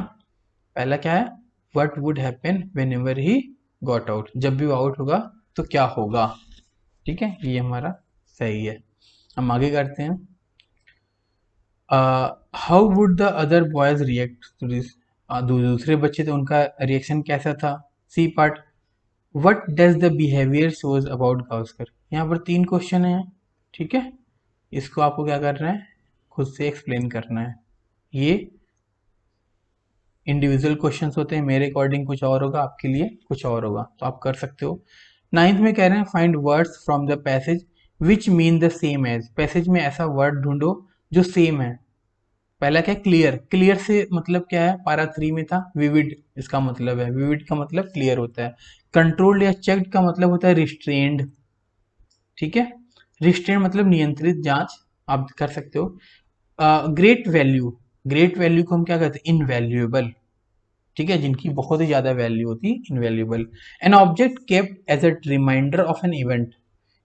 पहला क्या है, what would happen whenever he got out, जब भी वो आउट होगा तो क्या होगा। ठीक है, ये हमारा सही है। हम आगे करते हैं, how would the other boys react to this, दूसरे बच्चे थे उनका रिएक्शन कैसा था। C part, what does the behaviour shows about Gavaskar. यहाँ पर तीन क्वेश्चन है, ठीक है, इसको आपको क्या करना है, खुद से एक्सप्लेन करना है। ये इंडिविजुअल क्वेश्चंस होते हैं, मेरे अकॉर्डिंग कुछ और होगा, आपके लिए कुछ और होगा, तो आप कर सकते हो। नाइन्थ में कह रहे हैं, find words from the passage which mean the same as, passage में ऐसा वर्ड ढूंढो जो सेम है। पहला क्या, क्लियर, क्लियर से मतलब क्या है, पारा 3 में था विविड, इसका मतलब है, विविड का मतलब क्लियर होता है। कंट्रोल्ड या चेक्ड का मतलब होता है रिस्ट्रेन्ड, ठीक है। रिस्ट्रेन मतलब नियंत्रित, जांच, आप कर सकते हो। ग्रेट वैल्यू, ग्रेट वैल्यू को हम क्या कहते हैं, इनवैल्यूएबल, ठीक है, जिनकी बहुत ही ज्यादा वैल्यू होती है, invaluable. An object kept as a reminder of an event,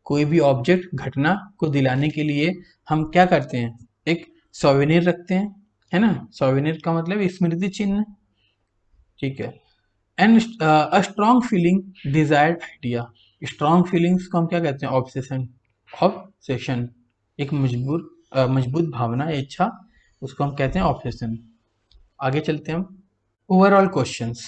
कोई भी ऑब्जेक्ट घटना को दिलाने के लिए हम क्या करते हैं, एक सोवेनियर रखते हैं, है ना। सोवेनियर का मतलब स्मृति चिन्ह, ठीक है। And a strong feeling desired idea, strong feelings को हम क्या कहते हैं, ऑब्सेशन, ऑब्सेशन, एक मजबूत भावना या इच्छा, उसको हम कहते हैं ऑब्सेशन। आगे चलते हैं हम, ओवरऑल क्वेश्चंस।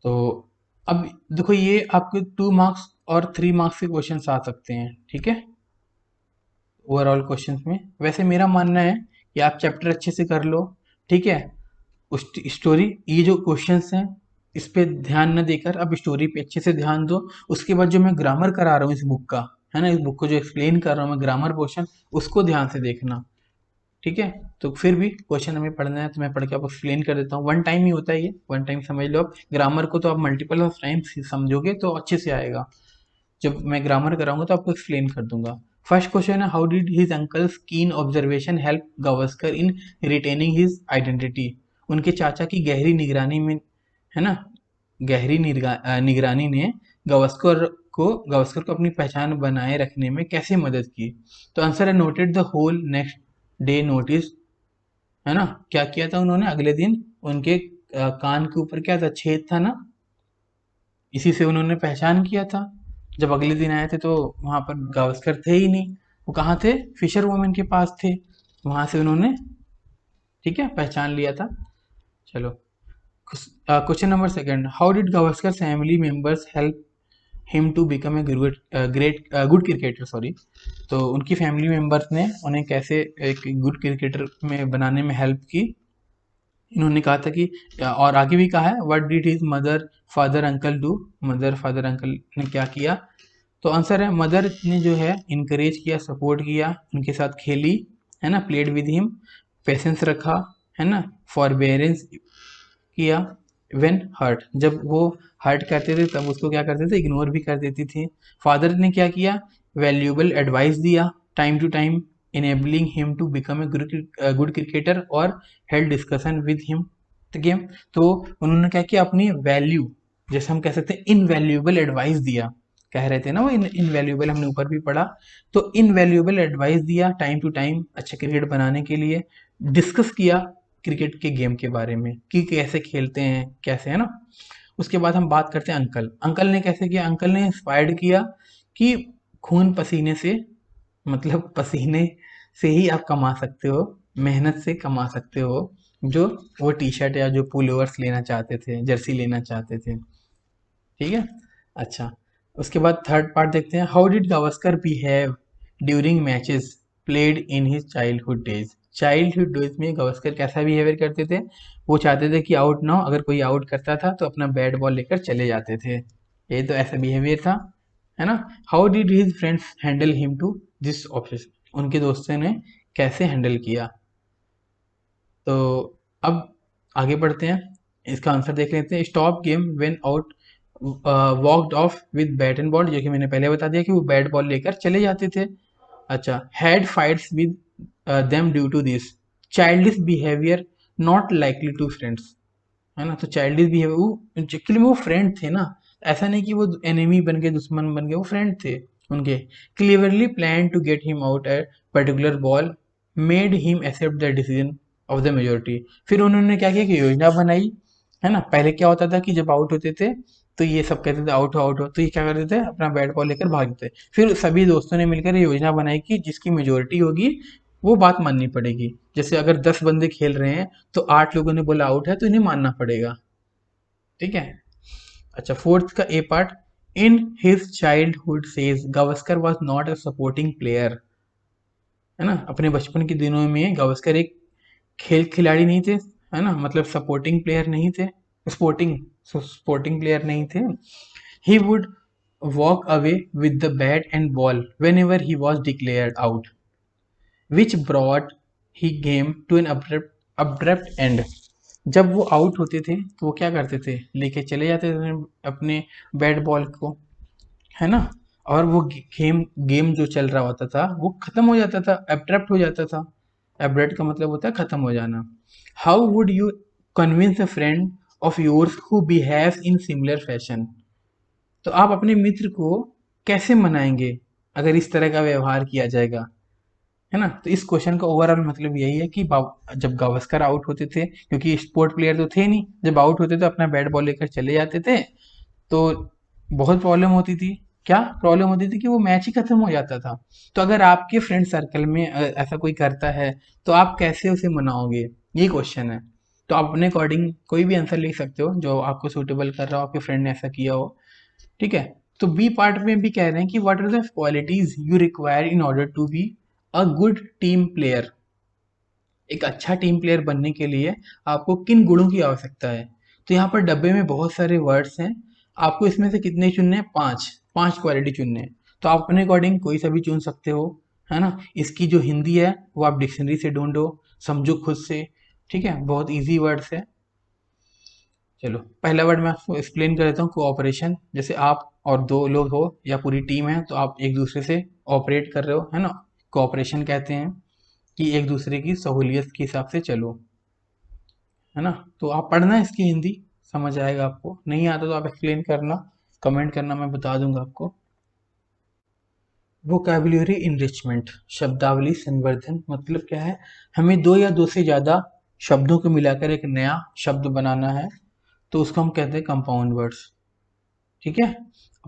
तो अब देखो, ये आपके 2 मार्क्स और 3 मार्क्स के क्वेश्चन आ सकते हैं, ठीक है, ओवरऑल क्वेश्चंस में। वैसे मेरा मानना है कि आप चैप्टर अच्छे से कर लो, ठीक है। उस स्टोरी, ये जो क्वेश्चंस हैं इस पे ध्यान न देकर अब स्टोरी पे अच्छे से ध्यान दो। उसके बाद जो मैं ग्रामर करा रहा हूँ इस बुक का, है ना, इस बुक को जो एक्सप्लेन कर रहा हूँ मैं ग्रामर पोर्शन, उसको ध्यान से देखना। ठीक है, तो फिर भी क्वेश्चन हमें पढ़ना है तो मैं पढ़ के आपको एक्सप्लेन कर देता हूँ। वन टाइम ही होता है ये, वन टाइम समझ लो। आप ग्रामर को तो आप मल्टीपल ऑफ टाइम्स समझोगे तो अच्छे से आएगा। जब मैं ग्रामर कराऊंगा तो आपको एक्सप्लेन कर दूंगा। फर्स्ट क्वेश्चन है, हाउ डिड हिज अंकल्स कीन ऑब्जर्वेशन हेल्प गावस्कर इन रिटेनिंग हिज आइडेंटिटी। उनके चाचा की गहरी निगरानी में, है ना, गहरी निगरानी ने गावस्कर को अपनी पहचान बनाए रखने में कैसे मदद की। तो आंसर है, noted the whole next day notice, है ना, क्या किया था उन्होंने अगले दिन, उनके कान के ऊपर क्या था, छेद था ना, इसी से उन्होंने पहचान किया था। जब अगले दिन आए थे तो वहां पर गावस्कर थे ही नहीं, वो कहाँ थे, फिशर वुमन के पास थे, वहां से उन्होंने, ठीक है, पहचान लिया था। चलो, question number second, how did Gavaskar family members help him to become a good cricketer, sorry. तो उनकी फैमिली मेंबर्स ने उन्हें कैसे एक गुड क्रिकेटर में बनाने में हेल्प की। इन्होंने कहा था कि, और आगे भी कहा है, what did his mother father uncle do, mother father uncle ने क्या किया। तो आंसर है, मदर ने जो है इनकरेज किया, सपोर्ट किया, उनके साथ खेली, है ना, प्लेड विद हिम, पेशेंस रखा, है ना, फॉरबेरेंस किया, व्हेन हर्ट, जब वो हर्ट करते थे तब उसको क्या करते थे, इग्नोर भी कर देती थी। फादर ने क्या किया, वैल्यूएबल एडवाइस दिया time to time, enabling him to become a good cricketer, और held discussion with him the game. तो उन्होंने क्या किया, अपनी वैल्यू, जैसे हम कह सकते हैं इनवैल्यूएबल एडवाइस दिया, कह रहे थे ना वो इनवैल्यूएबल, हमने ऊपर भी पढ़ा। तो इनवैल्यूएबल एडवाइस दिया टाइम टू टाइम अच्छे क्रिकेट बनाने के लिए, डिस्कस किया क्रिकेट के गेम के बारे में कि कैसे खेलते हैं, कैसे, है ना। उसके बाद हम बात करते हैं अंकल, अंकल ने कैसे किया, अंकल ने इंस्पायर्ड किया कि खून पसीने से, मतलब पसीने से ही आप कमा सकते हो, मेहनत से कमा सकते हो, जो वो टी शर्ट या जो पुलोवर्स लेना चाहते थे, जर्सी लेना चाहते थे। ठीक है, अच्छा, उसके बाद थर्ड पार्ट देखते हैं, how did Gavaskar behave during matches played in his childhood days. Childhood days में गावस्कर कैसा बिहेवियर करते थे, वो चाहते थे कि आउट ना हो, अगर कोई आउट करता था तो अपना बैट बॉल लेकर चले जाते थे, ये तो ऐसा बिहेवियर था, है ना। How did his friends handle him to this office, उनके दोस्तों ने कैसे हैंडल किया। तो अब आगे बढ़ते हैं, इसका आंसर देख लेते हैं। Stop game when out walked off with bat and ball, जो कि मैंने पहले बता दिया कि वो बैट बॉल लेकर चले जाते थे। अच्छा, had fights with them due to this, childish behaviour not likely to friends, है ना। तो चाइल्डिश बिहेवियर, वो एक्चुअली में वो फ्रेंड थे ना, ऐसा नहीं कि वो एनिमी बन गए, दुश्मन बन गए, वो फ्रेंड थे उनके। Cleverly plan to get him out a particular ball made him accept the decision of the majority. फिर उन्होंने क्या किया कि योजना बनाई, है ना। पहले क्या होता था कि जब आउट होते थे तो ये सब कहते थे आउट हो आउट हो, तो ये क्या करते थे, अपना बैट बॉल लेकर भागते थे। फिर सभी दोस्तों ने मिलकर ये योजना बनाई कि जिसकी मेजोरिटी होगी वो बात माननी पड़ेगी। जैसे अगर 10 बंदे खेल रहे हैं तो 8 लोगों ने बोला आउट है तो इन्हें मानना पड़ेगा। ठीक है, अच्छा, फोर्थ का A part, in his childhood says Gavaskar was not a supporting player, है ना। अपने बचपन के दिनों में गावस्कर एक खेल खिलाड़ी नहीं थे, है ना, मतलब सपोर्टिंग प्लेयर नहीं थे, स्पोर्टिंग स्पोर्टिंग प्लेयर नहीं थे। He would walk away with the bat and ball whenever he was declared out, which brought he game to an abrupt end. जब वो आउट होते थे तो वो क्या करते थे, लेके चले जाते थे अपने बैट बॉल को, है ना, और वो गेम गेम जो चल रहा होता था वो खत्म हो जाता था, एब्रप्ट हो जाता था। एब्रप्ट का मतलब होता है खत्म हो जाना। How would you convince a friend of yours who behaves in similar fashion. तो आप अपने मित्र को कैसे मनाएंगे अगर इस तरह का व्यवहार किया जाएगा, है ना। तो इस क्वेश्चन का ओवरऑल मतलब यही है कि जब गावस्कर आउट होते थे, क्योंकि स्पोर्ट प्लेयर तो थे नहीं, जब आउट होते थे अपना बैट बॉल लेकर चले जाते थे, तो बहुत प्रॉब्लम होती थी। क्या प्रॉब्लम होती थी कि वो मैच ही खत्म हो जाता था। तो अगर आपके फ्रेंड सर्कल में ऐसा कोई करता है तो आप कैसे उसे मनाओगे, ये क्वेश्चन है। तो आप अपने अकॉर्डिंग कोई भी आंसर लिख सकते हो जो आपको सूटेबल कर रहा हो, आपके फ्रेंड ने ऐसा किया हो। ठीक है, तो बी पार्ट में भी कह रहे हैं कि what are the qualities you require in order to be a good team player. एक अच्छा टीम प्लेयर बनने के लिए आपको किन गुणों की आवश्यकता है। तो यहाँ पर डब्बे में बहुत सारे वर्ड्स हैं, आपको इसमें से कितने चुनने हैं? 5 5 क्वालिटी चुनने हैं। तो आप अपने अकॉर्डिंग कोई सा भी चुन सकते हो, है ना। इसकी जो हिंदी है वो आप डिक्शनरी से ढूंढो, समझो खुद से, ठीक है। बहुत इजी वर्ड्स है। चलो पहला वर्ड मैं आपको एक्सप्लेन कर देता हूँ, कोऑपरेशन। जैसे आप और दो लोग हो या पूरी टीम है तो आप एक दूसरे से ऑपरेट कर रहे हो, है ना। कोऑपरेशन कहते हैं कि एक दूसरे की सहूलियत के हिसाब से चलो, है ना। तो आप पढ़ना इसकी हिंदी, समझ आएगा आपको। नहीं आता तो आप एक्सप्लेन करना, कमेंट करना, मैं बता दूंगा आपको। वोकैबुलरी इनरिचमेंट, शब्दावली संवर्धन, मतलब क्या है? हमें दो या दो से ज़्यादा शब्दों को मिलाकर एक नया शब्द बनाना है, तो उसको हम कहते हैं कंपाउंड वर्ड्स, ठीक है।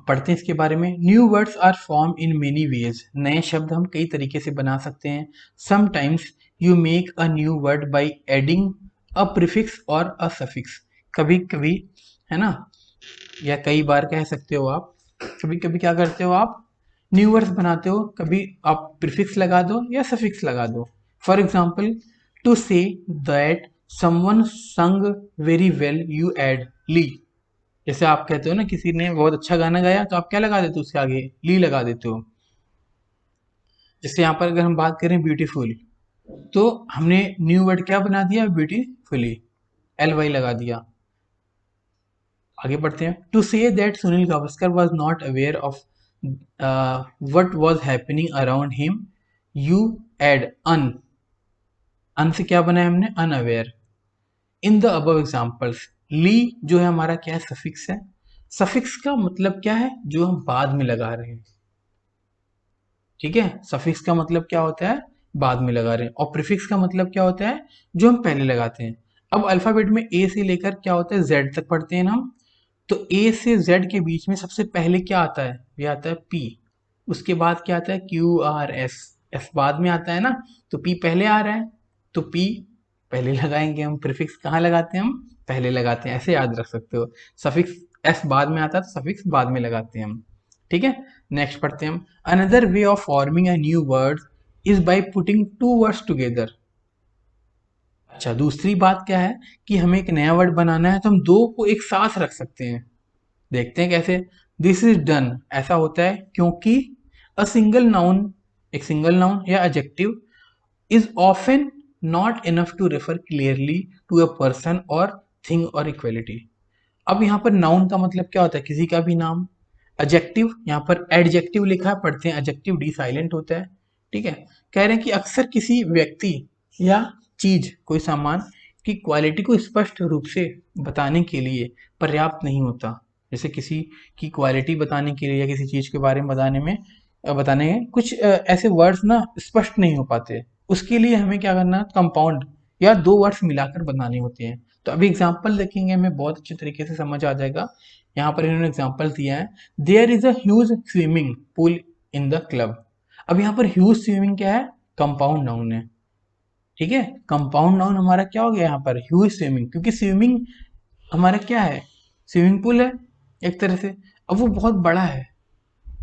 पढ़ते हैं इसके बारे में। New words are form in many ways, नए शब्द हम कई तरीके से बना सकते हैं। Sometimes you make a new word by adding a prefix और अ सफिक्स, कभी कभी, है ना, या कई बार कह सकते हो आप। कभी कभी क्या करते हो आप, न्यू वर्ड्स बनाते हो, कभी आप प्रीफिक्स लगा दो या सफिक्स लगा दो। For example, to say that someone sang very well you add ly. जैसे आप कहते हो ना किसी ने बहुत अच्छा गाना गाया, तो आप क्या लगा देते हो उसके आगे? ली लगा देते हो। जैसे यहाँ पर अगर हम बात करें ब्यूटीफुल, तो हमने न्यू वर्ड क्या बना दिया? ब्यूटीफुली, एल वाई लगा दिया। आगे बढ़ते हैं। To say that Sunil Gavaskar was not aware of what was happening around him, you add un. Un से क्या बनाया हमने? Unaware. In the above examples, ली जो है हमारा क्या है? सफिक्स है। सफिक्स का मतलब क्या है? जो हम बाद में लगा रहे हैं, ठीक है। सफिक्स का मतलब क्या होता है? बाद में लगा रहे हैं। और प्रीफिक्स का मतलब क्या होता है? जो हम पहले लगाते हैं। अब अल्फाबेट में ए से लेकर क्या होता है? जेड तक पढ़ते हैं हम। तो ए से जेड के बीच में सबसे पहले क्या आता है? ये आता है पी। उसके बाद क्या आता है? Q R S. एस बाद में आता है ना, तो पी पहले आ रहा है, तो पी पहले लगाएंगे हम। प्रीफिक्स कहाँ लगाते हैं हम? पहले लगाते हैं, ऐसे याद रख सकते हो। सफिक्स एस बाद में आता है तो सफिक्स बाद में लगाते हैं हम, ठीक है। नेक्स्ट पढ़ते हैं हम। Another way of forming a new word is by putting two words together. अच्छा, दूसरी बात क्या है कि हमें एक नया वर्ड बनाना है तो हम दो को एक साथ रख सकते हैं। देखते हैं कैसे। दिस इज डन, ऐसा होता है क्योंकि अ सिंगल नाउन, एक सिंगल नाउन या adjective, is often not enough to refer clearly to a person और थिंग और इक्वलिटी। अब यहाँ पर नाउन का मतलब क्या होता है? किसी का भी नाम। एडजेक्टिव, यहाँ पर एडजेक्टिव लिखा है, पढ़ते हैं एडजेक्टिव डी साइलेंट होता है, ठीक है। कह रहे हैं कि अक्सर किसी व्यक्ति या चीज, कोई सामान की क्वालिटी को स्पष्ट रूप से बताने के लिए पर्याप्त नहीं होता। जैसे किसी की क्वालिटी बताने के लिए या किसी चीज के बारे में बताने में कुछ ऐसे वर्ड्स ना स्पष्ट नहीं हो पाते। उसके लिए हमें क्या करना है? कंपाउंड या दो वर्ड्स मिलाकर बनाने होते हैं। तो अभी एग्जाम्पल देखेंगे, हमें बहुत अच्छे तरीके से समझ आ जाएगा। यहाँ पर इन्होंने एग्जाम्पल दिया है। There is a huge swimming pool in the club. अब यहाँ पर ह्यूज स्विमिंग क्या है? कंपाउंड नाउन है, ठीक है। कंपाउंड नाउन हमारा क्या हो गया यहाँ पर? ह्यूज स्विमिंग, क्योंकि स्विमिंग हमारा क्या है? स्विमिंग पूल है एक तरह से। अब वो बहुत बड़ा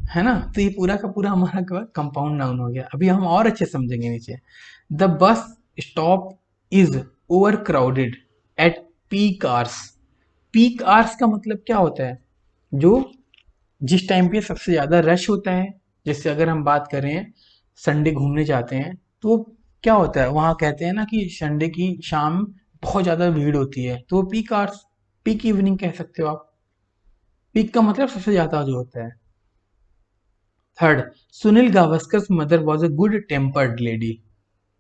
है ना, तो ये पूरा का पूरा हमारा कंपाउंड नाउन हो गया। अभी हम और अच्छे समझेंगे नीचे। The bus stop is over crowded at peak hours. Peak hours का मतलब क्या होता है? जो जिस टाइम पे सबसे ज़्यादा रश होता है। जैसे अगर हम बात करें संडे घूमने जाते हैं, तो क्या होता है वहाँ? कहते हैं ना कि संडे की शाम बहुत ज़्यादा भीड़ होती है, तो वो पीक आवर्स, पीक इवनिंग कह सकते हो आप। पीक का मतलब सबसे ज़्यादा जो होता है। Third, Sunil Gavaskar mother was a good tempered lady.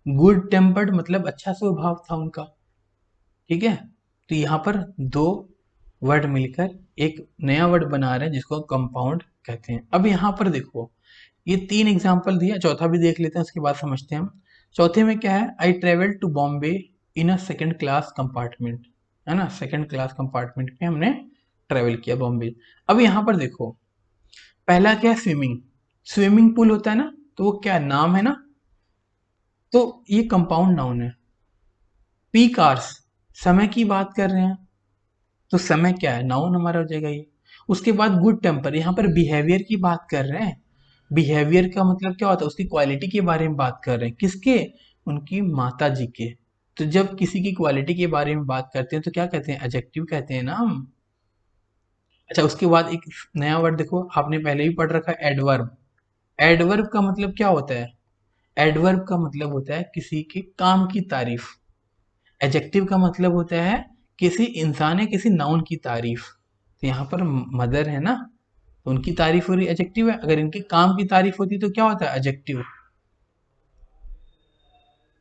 Good tempered मतलब अच्छा स्वभाव था उनका, ठीक है। तो यहाँ पर दो वर्ड मिलकर एक नया वर्ड बना रहे हैं जिसको कंपाउंड कहते हैं। अब यहाँ पर देखो, ये तीन एग्जाम्पल दिया, चौथा भी देख लेते हैं, उसके बाद समझते हैं हम। चौथे में क्या है? I travel to Bombay in a second class compartment, है ना। सेकेंड क्लास कंपार्टमेंट में हमने ट्रेवल किया बॉम्बे। अब यहाँ पर देखो, पहला क्या है? स्विमिंग। स्विमिंग पूल होता है ना, तो वो क्या नाम है ना, तो ये कंपाउंड नाउन है। पीक आवर्स, समय की बात कर रहे हैं, तो समय क्या है? नाउन हमारा हो जाएगा ये। उसके बाद गुड टेम्पर, यहाँ पर बिहेवियर की बात कर रहे हैं। बिहेवियर का मतलब क्या होता है? उसकी क्वालिटी के बारे में बात कर रहे हैं। किसके? उनकी माता जी के, तो जब किसी की क्वालिटी के बारे में बात करते हैं तो क्या कहते हैं, एडजेक्टिव कहते हैं ना हम। अच्छा, उसके बाद एक नया वर्ड देखो, आपने पहले ही पढ़ रखा है, एडवर्ब। एडवर्ब का मतलब क्या होता है? एडवर्ब का मतलब होता है किसी के काम की तारीफ। एडजेक्टिव का मतलब होता है किसी इंसान या किसी नाउन की तारीफ। तो यहाँ पर मदर है ना, तो उनकी तारीफ हो रही, एडजेक्टिव है। अगर इनके काम की तारीफ होती तो क्या होता है, एडजेक्टिव।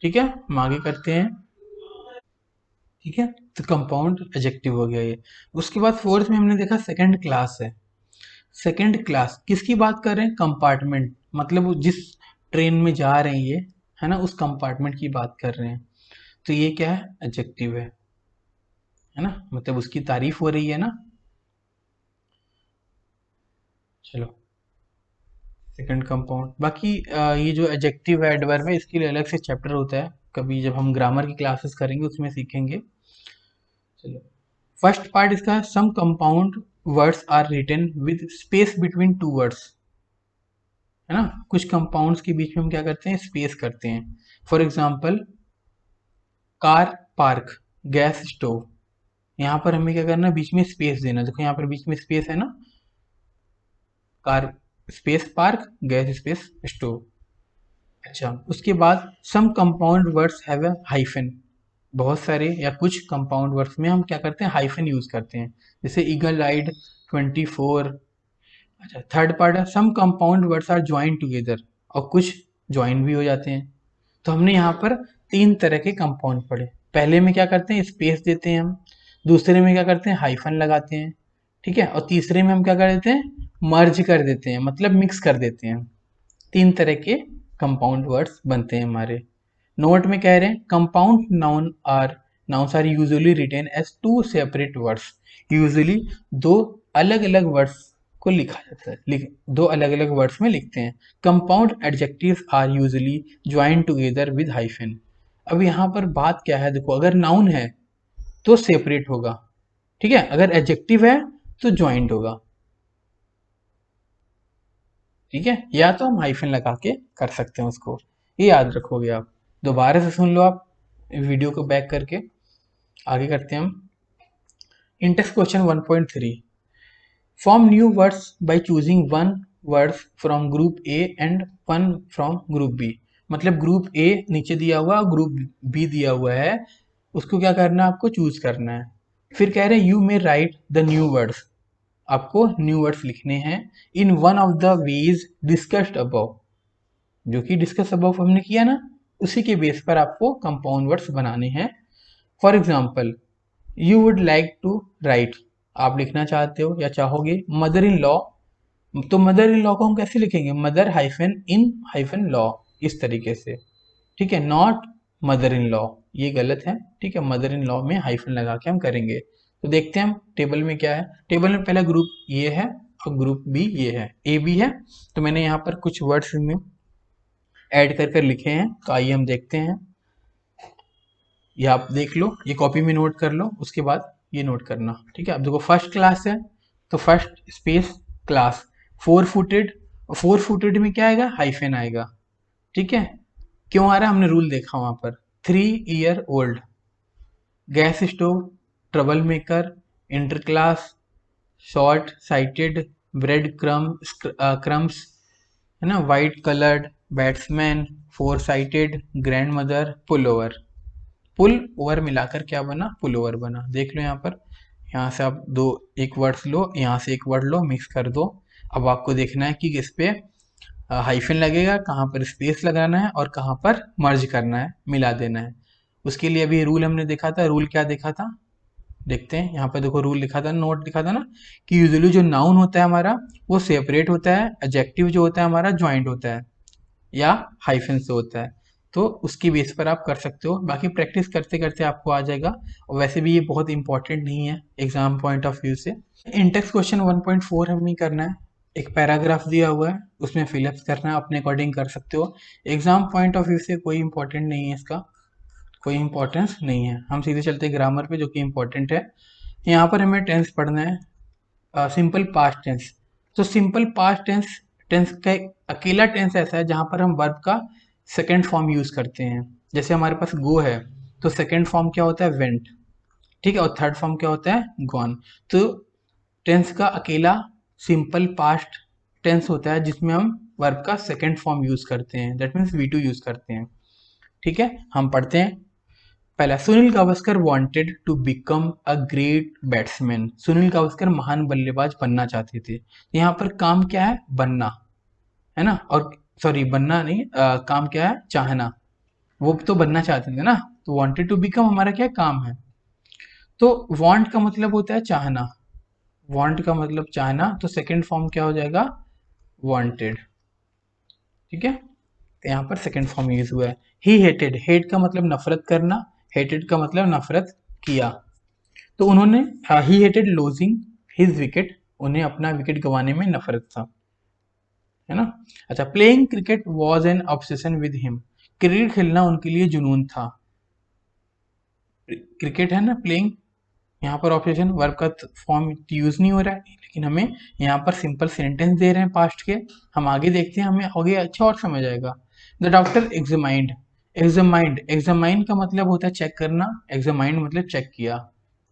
ठीक है, हम आगे करते हैं। ठीक है, तो कंपाउंड एडजेक्टिव हो गया ये। उसके बाद फोर्थ में हमने देखा सेकंड क्लास है। सेकंड क्लास किसकी बात कर रहे हैं, कंपार्टमेंट, मतलब वो जिस ट्रेन में जा रहे हैं ये, है ना, उस कंपार्टमेंट की बात कर रहे हैं। तो ये क्या है, एडजेक्टिव है ना, मतलब उसकी तारीफ हो रही है ना। चलो, सेकंड कंपाउंड। बाकी ये जो एडजेक्टिव है, एडवर्ब है, इसके लिए अलग से चैप्टर होता है, कभी जब हम ग्रामर की क्लासेस करेंगे उसमें सीखेंगे। चलो, फर्स्ट पार्ट इसका, some compound words are written with space between two words, है ना। कुछ कंपाउंड्स के बीच में हम क्या करते हैं, स्पेस करते हैं। For example, car, park, gas stove. यहाँ पर हमें क्या करना है, बीच में स्पेस देना। देखो यहाँ पर बीच में स्पेस है ना, car space park, gas space stove. अच्छा, उसके बाद some compound words have a hyphen. बहुत सारे या कुछ कंपाउंड वर्ड्स में हम क्या करते हैं, हाइफन यूज करते हैं, जैसे ईगल आइड, 24। अच्छा, थर्ड पार्ट है, some compound words are join together, और कुछ ज्वाइन भी हो जाते हैं। तो हमने यहाँ पर तीन तरह के कंपाउंड पढ़े। पहले में क्या करते हैं, स्पेस देते हैं हम। दूसरे में क्या करते हैं, हाइफन लगाते हैं। ठीक है, और तीसरे में हम क्या कर देते हैं, मर्ज कर देते हैं, मतलब मिक्स कर देते हैं। तीन तरह के कंपाउंड वर्ड्स बनते हैं हमारे। नोट में कह रहे हैं, compound nouns are usually written as two separate words. Usually दो अलग अलग वर्ड्स को लिखा जाता है, दो अलग अलग वर्ड्स में लिखते हैं। Compound adjectives are usually join together with hyphen. अब यहाँ पर बात क्या है, देखो, अगर नाउन है तो सेपरेट होगा, ठीक है, अगर एडजेक्टिव है तो ज्वाइंट होगा। ठीक है, या तो हम हाइफन लगा के कर सकते हैं उसको, ये याद रखोगे आप। दोबारा से सुन लो आप वीडियो को बैक करके। आगे करते हैं हम। Index question 1.3, form new words by choosing one words from group A and one from group B. मतलब ग्रुप ए नीचे दिया हुआ, ग्रुप बी दिया हुआ है, उसको क्या करना है, आपको चूज करना है। फिर कह रहे हैं, you may right the new words, आपको न्यू वर्ड्स लिखने हैं in one of the ways discussed above. जो कि डिस्कस अबव हमने किया ना, उसी के बेस पर आपको कंपाउंड वर्ड्स बनाने हैं। For example, you would like to write, आप लिखना चाहते हो या चाहोगे मदर इन लॉ। तो मदर इन लॉ को हम कैसे लिखेंगे, mother hyphen in hyphen law, इस तरीके से। ठीक है, नॉट मदर इन लॉ, ये गलत है। ठीक है, मदर इन लॉ में हाइफन लगा के हम करेंगे। तो देखते हैं हम टेबल में क्या है। टेबल में पहला ग्रुप ये है और ग्रुप बी ये है, ए बी है। तो मैंने यहाँ पर कुछ वर्ड्स में ऐड कर कर लिखे हैं, तो आइए हम देखते हैं। ये आप देख लो, ये कॉपी में नोट कर लो, उसके बाद ये नोट करना। ठीक है, अब देखो फर्स्ट क्लास है, तो first space class. Four footed, four footed में क्या आएगा, हाइफन आएगा। ठीक है, क्यों आ रहा है, हमने रूल देखा वहां पर। 3 year old, gas stove, trouble maker, inter class, short sighted, bread crumbs, है ना, white coloured, batsman, four sighted, grand mother, pull over. Pull over मिलाकर क्या बना, पुल ओवर बना। देख लो यहाँ पर, यहाँ से आप दो एक वर्ड्स लो, यहाँ से एक वर्ड लो, मिक्स कर दो। अब आपको देखना है कि किस पे हाइफन लगेगा, कहाँ पर स्पेस लगाना है और कहाँ पर मर्ज करना है, मिला देना है। उसके लिए अभी रूल हमने देखा था, रूल क्या देखा था, देखते हैं। यहाँ पे देखो रूल लिखा था, नोट लिखा था ना, कि यूजुअली जो नाउन होता है हमारा वो सेपरेट होता है, एडजेक्टिव जो होता है हमारा ज्वाइंट होता है या हाइफन से होता है। तो उसकी बेस पर आप कर सकते हो, बाकी प्रैक्टिस करते करते आपको आ जाएगा। और वैसे भी ये बहुत इंपॉर्टेंट नहीं है एग्जाम पॉइंट ऑफ व्यू से। इंटेक्स क्वेश्चन 1.4 हमें करना है। एक पैराग्राफ दिया हुआ है, उसमें फिलअप करना है, अपने अकॉर्डिंग कर सकते हो। एग्जाम पॉइंट ऑफ व्यू से कोई इंपॉर्टेंट नहीं है, इसका कोई इंपॉर्टेंस नहीं है। हम सीधे चलते हैं ग्रामर पे, जो कि इंपॉर्टेंट है। यहाँ पर हमें टेंस पढ़ना है, सिंपल पास्ट टेंस। तो सिंपल पास्ट टेंस, टेंस का एक अकेला टेंस ऐसा है जहाँ पर हम वर्ब का सेकेंड फॉर्म यूज करते हैं। जैसे हमारे पास गो है, तो सेकेंड फॉर्म क्या होता है, वेंट। ठीक है, और थर्ड फॉर्म क्या होता है, गॉन। तो टेंस का अकेला सिंपल पास्ट टेंस होता है जिसमें हम वर्ब का सेकेंड फॉर्म यूज करते हैं, that means we to use करते हैं। ठीक है, हम पढ़ते हैं। पहला, Sunil Gavaskar wanted to become a great batsman. Sunil Gavaskar महान बल्लेबाज बनना चाहते थे। यहाँ पर काम क्या है, बनना, है ना। और सॉरी, बनना नहीं, काम क्या है, चाहना। वो तो बनना चाहते थे ना, तो वांटेड टू बिकम हमारा क्या काम है। तो वांट का मतलब होता है चाहना, वांट का मतलब चाहना, तो सेकंड फॉर्म क्या हो जाएगा, वांटेड। ठीक है, तो यहाँ पर सेकंड फॉर्म यूज हुआ है। ही हेटेड, हेट का मतलब नफरत करना, हेटेड का मतलब नफरत किया। तो उन्होंने, ही हेटेड लूजिंग हिज विकेट, उन्हें अपना विकेट गंवाने में नफरत था, है ना। अच्छा, playing cricket was an obsession with him, cricket खेलना उनके लिए जुनून था। क्रिकेट है ना, प्लेइंग, यहाँ पर ऑब्सेशन वर्ब का फॉर्म यूज नहीं हो रहा है, लेकिन हमें यहाँ पर सिंपल सेंटेंस दे रहे हैं पास्ट के। हम आगे देखते हैं, हमें आगे अच्छा और समझ आएगा। द डॉक्टर एग्जामाइंड, एग्जामाइन का मतलब होता है चेक करना, एग्जामाइंड मतलब चेक किया,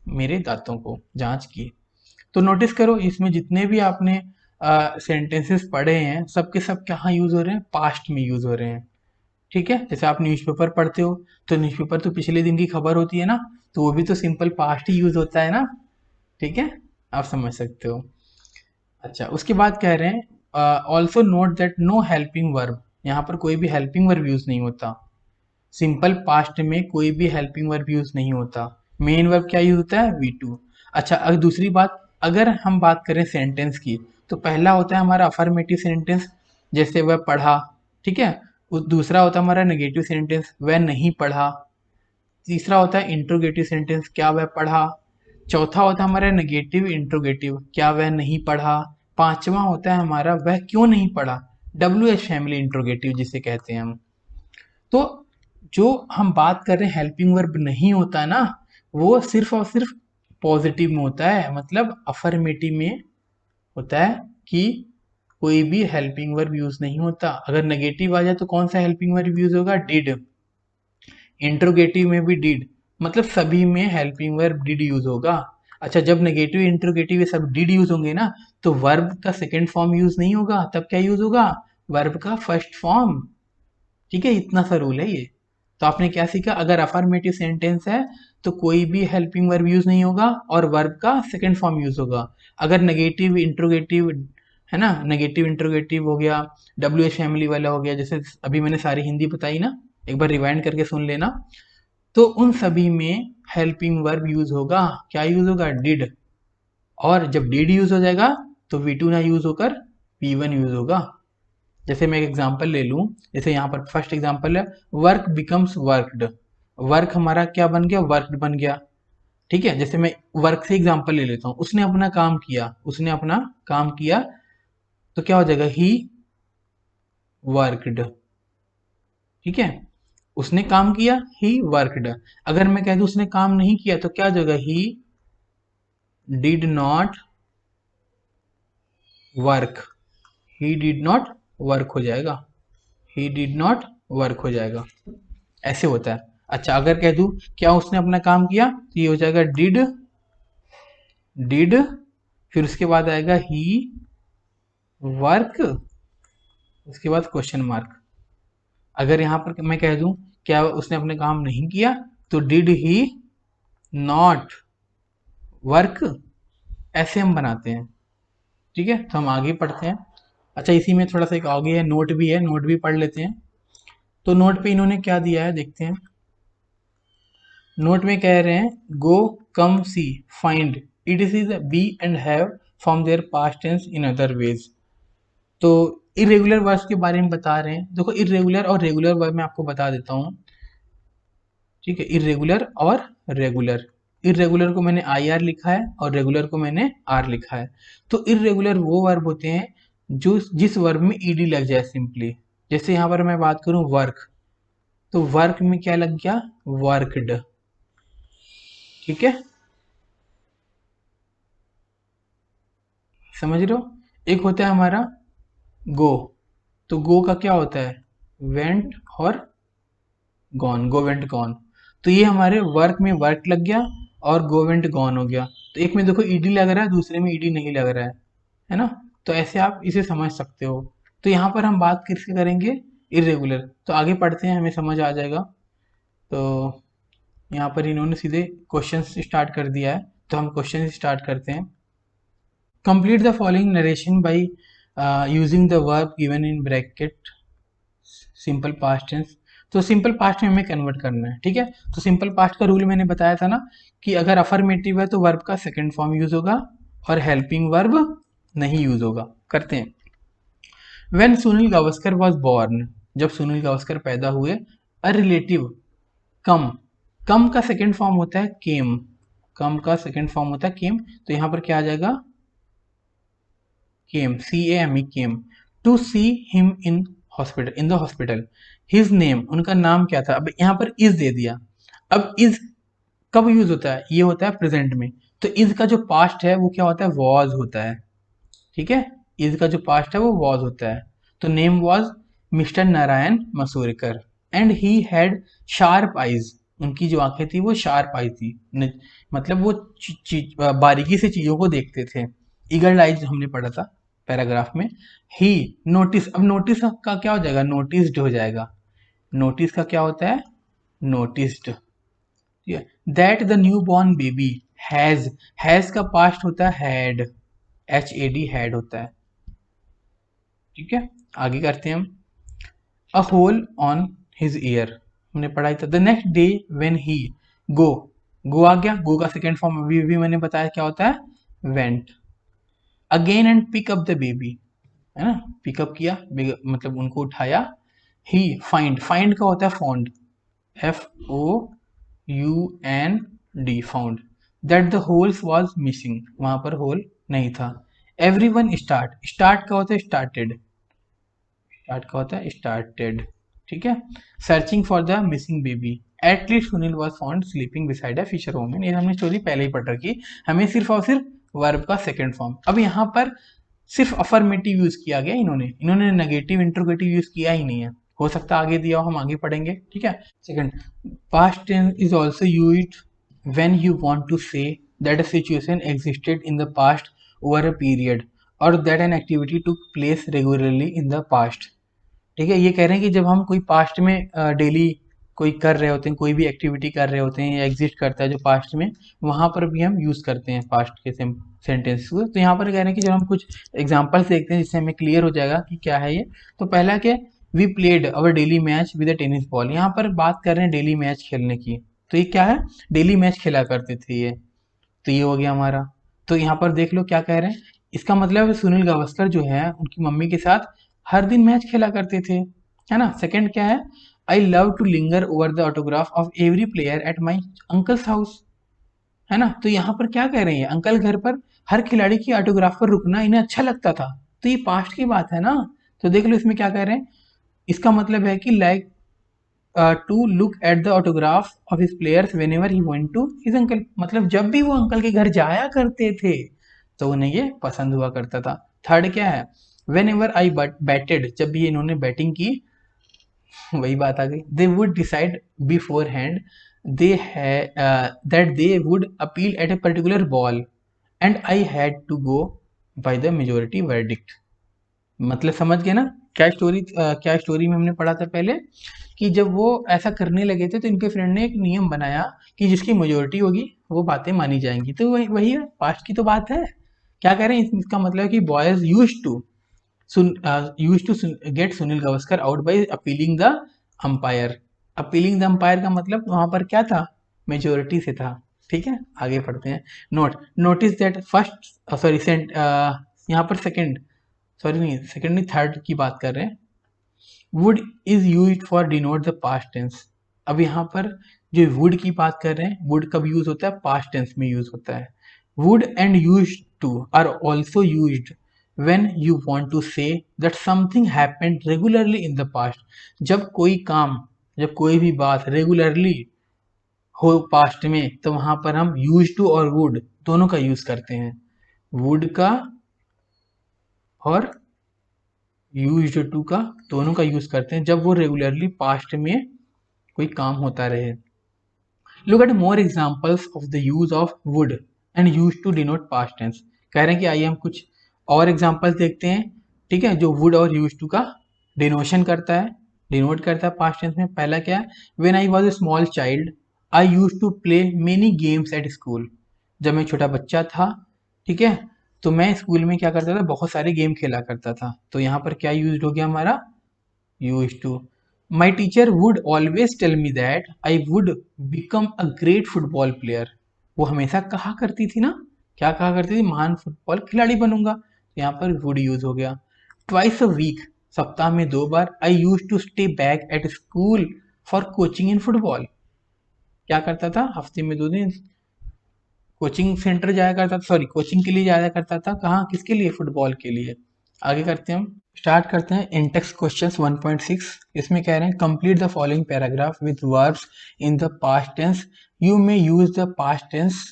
मेरे दांतों को जांच की। तो नोटिस करो, इसमें जितने भी आपने सेंटेंसेस पढ़े हैं, सबके सब कहाँ यूज हो रहे हैं, पास्ट में यूज हो रहे हैं। ठीक है, जैसे आप न्यूज़पेपर पढ़ते हो, तो न्यूज़पेपर तो पिछले दिन की खबर होती है ना, तो वो भी तो सिंपल पास्ट ही यूज होता है ना। ठीक है, आप समझ सकते हो। अच्छा, उसके बाद कह रहे हैं also note that no helping verb, यहाँ पर कोई भी हेल्पिंग वर्ब यूज नहीं होता। सिंपल पास्ट में कोई भी हेल्पिंग वर्ब यूज नहीं होता। मेन वर्ब क्या यूज होता है, वी टू। अच्छा, अगर दूसरी बात, अगर हम बात करें सेंटेंस की, तो पहला होता है हमारा अफर्मेटिव सेंटेंस, जैसे वह पढ़ा। ठीक है, दूसरा होता है हमारा नेगेटिव सेंटेंस, वह नहीं पढ़ा। तीसरा होता है इंट्रोगेटिव सेंटेंस, क्या वह पढ़ा। चौथा होता है हमारा नेगेटिव इंट्रोगेटिव, क्या वह नहीं पढ़ा। पांचवा होता है हमारा वह क्यों नहीं पढ़ा, WH फैमिली इंट्रोगेटिव जिसे कहते हैं हम। तो जो हम बात कर रहे हैं हेल्पिंग वर्ब नहीं होता ना, वो सिर्फ और सिर्फ पॉजिटिव में होता है, मतलब अफर्मेटिव में होता है कि कोई भी हेल्पिंग वर्ब यूज नहीं होता। अगर नेगेटिव आ जाए तो कौन सा हेल्पिंग वर्ब यूज होगा, डिड। इंट्रोगेटिव में भी डिड, मतलब सभी में हेल्पिंग वर्ब डिड यूज होगा। अच्छा, जब नेगेटिव इंट्रोगेटिव ये सब डिड यूज होंगे ना, तो वर्ब का सेकंड फॉर्म यूज नहीं होगा, तब क्या यूज होगा, वर्ब का फर्स्ट फॉर्म। ठीक है, इतना सा रूल है ये। तो आपने क्या सीखा, अगर अफर्मेटिव सेंटेंस है तो कोई भी हेल्पिंग वर्ब यूज नहीं होगा और वर्ब का सेकंड फॉर्म यूज होगा। अगर नेगेटिव इंट्रोगेटिव है ना, नेगेटिव इंट्रोगेटिव हो गया, WH फैमिली वाला हो गया, जैसे अभी मैंने सारी हिंदी बताई ना, एक बार रिवाइंड करके सुन लेना। तो उन सभी में हेल्पिंग वर्ब यूज होगा, क्या यूज होगा, डिड। और जब डिड यूज हो जाएगा तो V2 ना यूज होकर V1 यूज होगा। जैसे मैं एक एग्जांपल ले लूं, जैसे यहाँ पर फर्स्ट एग्जांपल है, वर्क बिकम्स वर्कड। वर्क हमारा क्या बन गया, वर्कड बन गया। ठीक है, जैसे मैं वर्क से एग्जांपल ले लेता हूँ, उसने अपना काम किया, उसने अपना काम किया, तो क्या हो जाएगा, ही वर्कड। ठीक है, उसने काम किया, ही वर्कड। अगर मैं कह दूं उसने काम नहीं किया, तो क्या हो जाएगा, he did not work. He did not work हो जाएगा, ही डिड नॉट वर्क हो जाएगा, ऐसे होता है। अच्छा, अगर कह दूं क्या उसने अपना काम किया, तो ये हो जाएगा डिड, फिर उसके बाद आएगा ही वर्क, उसके बाद क्वेश्चन मार्क। अगर यहां पर मैं कह दूं क्या उसने अपने काम नहीं किया, तो डिड ही नॉट वर्क, ऐसे हम बनाते हैं। ठीक है, तो हम आगे पढ़ते हैं। अच्छा, इसी में थोड़ा सा एक आगे है, नोट भी है, नोट भी पढ़ लेते हैं। तो नोट पे इन्होंने क्या दिया है, देखते हैं। नोट में कह रहे हैं, go, come, see, find, it is be and have from their past tense in other ways. तो इरेगुलर वर्ब्स के बारे में बता रहे हैं। देखो, इरेगुलर और रेगुलर वर्ब मैं आपको बता देता हूँ। ठीक है, इरेगुलर और रेगुलर। इरेगुलर को मैंने IR लिखा है और रेगुलर को मैंने R लिखा है। तो इरेगुलर वो वर्ब होते हैं जो जिस वर्ब में ED लग जाए सिंपली। जैसे यहाँ पर मैं बात करूँ वर्क, तो वर्क में क्या लग गया, वर्कड। ठीक है, समझ रहे हो। एक होता है हमारा गो, तो गो का क्या होता है, वेंट और गॉन, गो वेंट गॉन। तो ये हमारे वर्क में वर्क लग गया और गो वेंट गॉन हो गया। तो एक में देखो ईडी लग रहा है, दूसरे में ईडी नहीं लग रहा है ना। तो ऐसे आप इसे समझ सकते हो। तो यहाँ पर हम बात किसकी करेंगे, इरेगुलर। तो आगे पढ़ते हैं, हमें समझ आ जाएगा। तो यहाँ पर इन्होंने सीधे क्वेश्चन स्टार्ट कर दिया है, तो हम क्वेश्चन स्टार्ट करते हैं। Complete the following narration by using the verb given in bracket simple past tense. तो सिंपल पास्ट में हमें कन्वर्ट करना है, ठीक है। तो सिंपल पास्ट का रूल मैंने बताया था ना कि अगर अफर्मेटिव है तो वर्ब का सेकंड फॉर्म यूज होगा और हेल्पिंग वर्ब नहीं यूज होगा। करते हैं। When Sunil Gavaskar was born, जब सुनील गावस्कर पैदा हुए, अ रिलेटिव कम, कम का सेकंड फॉर्म होता है केम, कम का सेकंड फॉर्म होता है केम। तो यहां पर क्या आ जाएगा, came, CAME, came to see him in hospital, in the hospital. His name, उनका नाम क्या था। अब यहाँ पर इज दे दिया। अब इज कब यूज होता है, ये होता है प्रेजेंट में। तो इज का जो पास्ट है वो क्या होता है, वॉज होता है, ठीक है। इज का जो पास्ट है वो वॉज होता है। तो name was mister Narayan Masurkar and he had sharp eyes, उनकी जो आंखें थी वो शार्प आई थी, मतलब वो बारीकी से चीजों को देखते थे। ईगल आइज हमने पढ़ा था पैराग्राफ में। ही नोटिस, अब नोटिस का क्या हो जाएगा, नोटिस्ड हो जाएगा। नोटिस का क्या होता है, noticed. That the new born baby has का पास्ट होता है हैड, HAD हैड होता है, ठीक है। आगे करते हैं हम। A hole on his ear, हमने पढ़ा था। The next day when he go, go आ गया, गो का सेकेंड फॉर्म अभी भी मैंने बताया क्या होता है, went. Again and pick up the baby, है ना, पिकअप किया मतलब उनको उठाया। ही फाइंड, फाइंड का होता है found, FOUND, found. That the holes was missing, वहां पर होल नहीं था। एवरी वन स्टार्ट, स्टार्ट का होता है स्टार्टेड, स्टार्ट का होता है स्टार्टेड, ठीक है। Searching for the missing baby, at least Sunil was found sleeping beside a fisher woman. ये हमने स्टोरी पहले ही पढ़ रखी, हमें सिर्फ और सिर्फ वर्ब का सेकंड फॉर्म। अब यहाँ पर सिर्फ अफर्मेटिव यूज किया गया, इन्होंने नेगेटिव इंट्रोगेटिव यूज किया ही नहीं है। हो सकता है आगे दिया हो, हम आगे पढ़ेंगे, ठीक है। Second, past tense is also used when you want to say that a situation existed in the past over a period और that an activity took place regularly in the past, ठीक है। ये कह रहे हैं कि जब हम कोई पास्ट में डेली कोई कर रहे होते हैं, कोई भी एक्टिविटी कर रहे होते हैं या एग्जिस्ट करता है जो पास्ट में, वहां पर भी हम यूज करते हैं पास्ट के सेंटेंस को। तो यहाँ पर कह रहे हैं कि जब हम कुछ एग्जांपल्स देखते हैं जिससे हमें क्लियर हो जाएगा कि क्या है ये। तो पहला क्या, we played our daily match with a tennis ball, यहाँ पर बात कर रहे हैं डेली मैच खेलने की। तो ये क्या है, डेली मैच खेला करते थे ये। तो ये हो गया हमारा। तो यहाँ पर देख लो क्या कह रहे हैं, इसका मतलब है सुनील गावस्कर जो है उनकी मम्मी के साथ हर दिन मैच खेला करते थे, है ना। सेकंड क्या है, I love to linger over the autograph of every player at my uncle's house, है ना। तो यहाँ पर क्या कह रहे हैं, अंकल घर पर हर खिलाड़ी की ऑटोग्राफ पर रुकना इन्हें अच्छा लगता था। तो ये पास्ट की बात है ना। तो देख लो इसमें क्या कह रहे हैं, इसका मतलब है कि like to look at the autograph of his players whenever he went to his uncle, मतलब जब भी वो अंकल के घर जाया करते थे तो उन्हें ये पसंद हुआ करता था। थर्ड क्या है, वेन एवर आई बैटेड, जब भी इन्होंने बैटिंग की, वही बात आ गई, they would decide beforehand they that they would appeal at a particular ball and I had to go by the majority verdict. मतलब समझ गए ना, क्या स्टोरी में हमने पढ़ा था पहले कि जब वो ऐसा करने लगे थे तो इनके फ्रेंड ने एक नियम बनाया कि जिसकी मेजोरिटी होगी वो बातें मानी जाएंगी। तो वही वही है, पास्ट की तो बात है। क्या कह रहे हैं, इसका मतलब है कि boys use to get Sunil Gavaskar out by appealing the umpire. Appealing the umpire का मतलब वहां पर क्या था, मेजोरिटी से था, ठीक है। आगे पढ़ते हैं। नोटिस दैट फर्स्ट, सॉरी यहाँ पर सेकंड, सॉरी नहीं सेकंड नहीं थर्ड की बात कर रहे हैं। Would is use for denote the past tense. अब यहाँ पर जो वुड की बात कर रहे हैं, वुड कब यूज होता है, पास्ट टेंस में यूज होता है। Would and use to are also use when you want to say that something happened regularly in the past, जब कोई काम, जब कोई भी बात रेगुलरली हो पास्ट में, तो वहां पर हम यूज टू और वुड दोनों का यूज करते हैं, वुड का और यूज टू का दोनों का यूज करते हैं जब वो रेगुलरली पास्ट में कोई काम होता रहे। Look at more examples of the use of would and use to denote past tense. कह रहे हैं कि आइए हम कुछ और एग्जाम्पल्स देखते हैं, ठीक है, जो वुड और यूज टू का डिनोशन करता है, डिनोट करता है पास्ट टेंस में। पहला क्या है, when I was a small child I use to play many games at school. जब मैं छोटा बच्चा था, ठीक है, तो मैं स्कूल में क्या करता था, बहुत सारे गेम खेला करता था। तो यहाँ पर क्या यूज हो गया हमारा, use to. My teacher would always tell me that I would become a great football player. वो हमेशा कहा करती थी ना, क्या कहा करती थी, महान फुटबॉल खिलाड़ी बनूंगा। तो यहाँ पर वुड यूज हो गया। ट्वाइस अ वीक, सप्ताह में 2 बार, I use to stay back at school for coaching in football. क्या करता था, हफ्ते में 2 दिन कोचिंग सेंटर जाया करता था, सॉरी कोचिंग के लिए जाया करता था। कहाँ, किसके लिए, फुटबॉल के लिए। आगे करते हैं, हम स्टार्ट करते हैं इंटेक्स क्वेश्चंस 1.6। इसमें कह रहे हैं complete the following paragraph with verbs in the past tense, you may use the past tense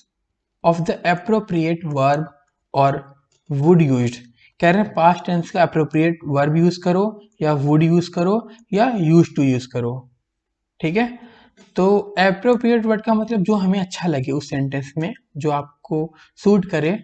of the appropriate verb और वुड यूज्ड। कह रहे हैं पास्ट टेंस का अप्रोप्रिएट वर्ब यूज करो या वुड यूज करो या यूज टू यूज करो, ठीक है। तो एप्रोप्रिएट वर्ड का मतलब जो हमें अच्छा लगे उस सेंटेंस में, जो आपको सूट करे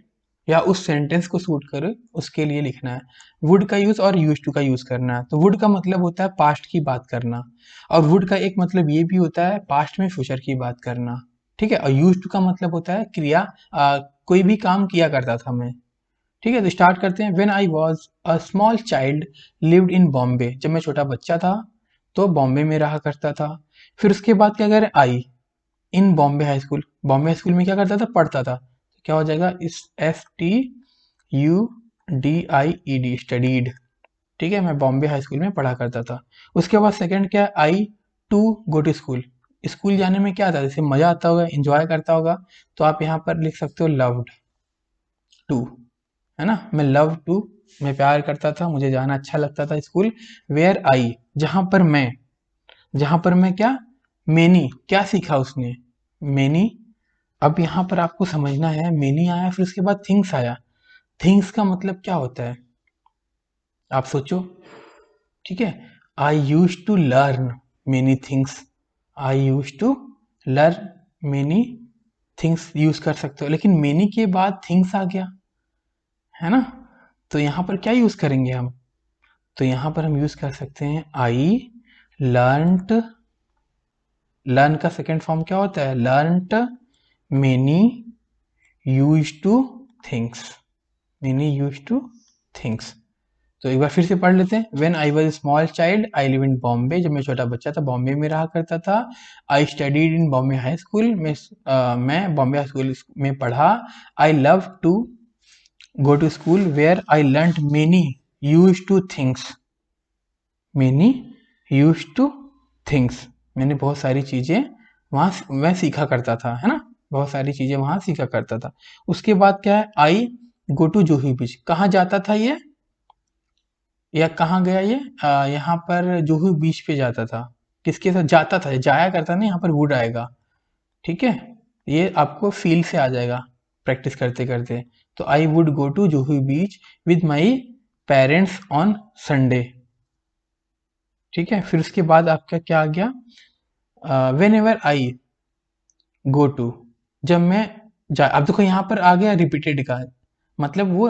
या उस सेंटेंस को सूट करे, उसके लिए लिखना है। वुड का यूज और यूज टू का यूज करना है। तो वुड का मतलब होता है पास्ट की बात करना, और वुड का एक मतलब ये भी होता है पास्ट में फ्यूचर की बात करना, ठीक है। और यूज टू का मतलब होता है क्रिया, कोई भी काम किया करता था मैं, ठीक है। तो स्टार्ट करते हैं। When I was a small child lived in Bombay, जब मैं छोटा बच्चा था तो बॉम्बे में रहा करता था। फिर उसके बाद क्या करें, I in Bombay high school, Bombay high school में क्या करता था, पढ़ता था। तो क्या हो जाएगा, इस STUDIED, स्टडीड, ठीक है, मैं बॉम्बे हाई स्कूल में पढ़ा करता था। उसके बाद सेकंड क्या है, I to go to school, school जाने में क्या आता है, जैसे मजा आता होगा, एंजॉय करता होगा, तो आप यहाँ पर लिख सकते हो लव्ड टू, है ना। मैं लव टू, मैं प्यार करता था, मुझे जाना अच्छा लगता था स्कूल। वेयर आई, जहां पर मैं, जहां पर मैं क्या, मेनी, क्या सीखा उसने, मेनी। अब यहाँ पर आपको समझना है, मेनी आया फिर उसके बाद थिंग्स आया। थिंग्स का मतलब क्या होता है, आप सोचो, ठीक है। I use to learn many things, I use to learn many things use कर सकते हो, लेकिन मेनी के बाद थिंग्स आ गया, है ना। तो यहाँ पर क्या यूज करेंगे हम, तो यहाँ पर हम यूज कर सकते हैं आई लर्नट। लर्न का सेकेंड फॉर्म क्या होता है, learnt many use to things, many use to things. तो एक बार फिर से पढ़ लेते हैं। When I was small child I live in Bombay, जब मैं छोटा बच्चा था बॉम्बे में रहा करता था। I studied in Bombay high school, मैं बॉम्बे हाई स्कूल में पढ़ा। I love to go to school where I learn many use to things, many use to things, मैंने बहुत सारी चीजें वहां मैं सीखा करता था, है ना, बहुत सारी चीजें वहां सीखा करता था। उसके बाद क्या है, आई गो टू जूहू बीच, कहाँ जाता था ये, या कहाँ गया ये, यहाँ पर जूहू बीच पे जाता था, किसके साथ जाता था, जाया करता नहीं, यहाँ पर वुड आएगा, ठीक है। ये आपको फील से आ जाएगा प्रैक्टिस करते करते। तो I would go to Juhu beach with my parents on Sunday, ठीक है। फिर उसके बाद आपका क्या आ गया, whenever I go to, जब मैं जा, अब देखो यहाँ पर आ गया रिपीटेड का मतलब, वो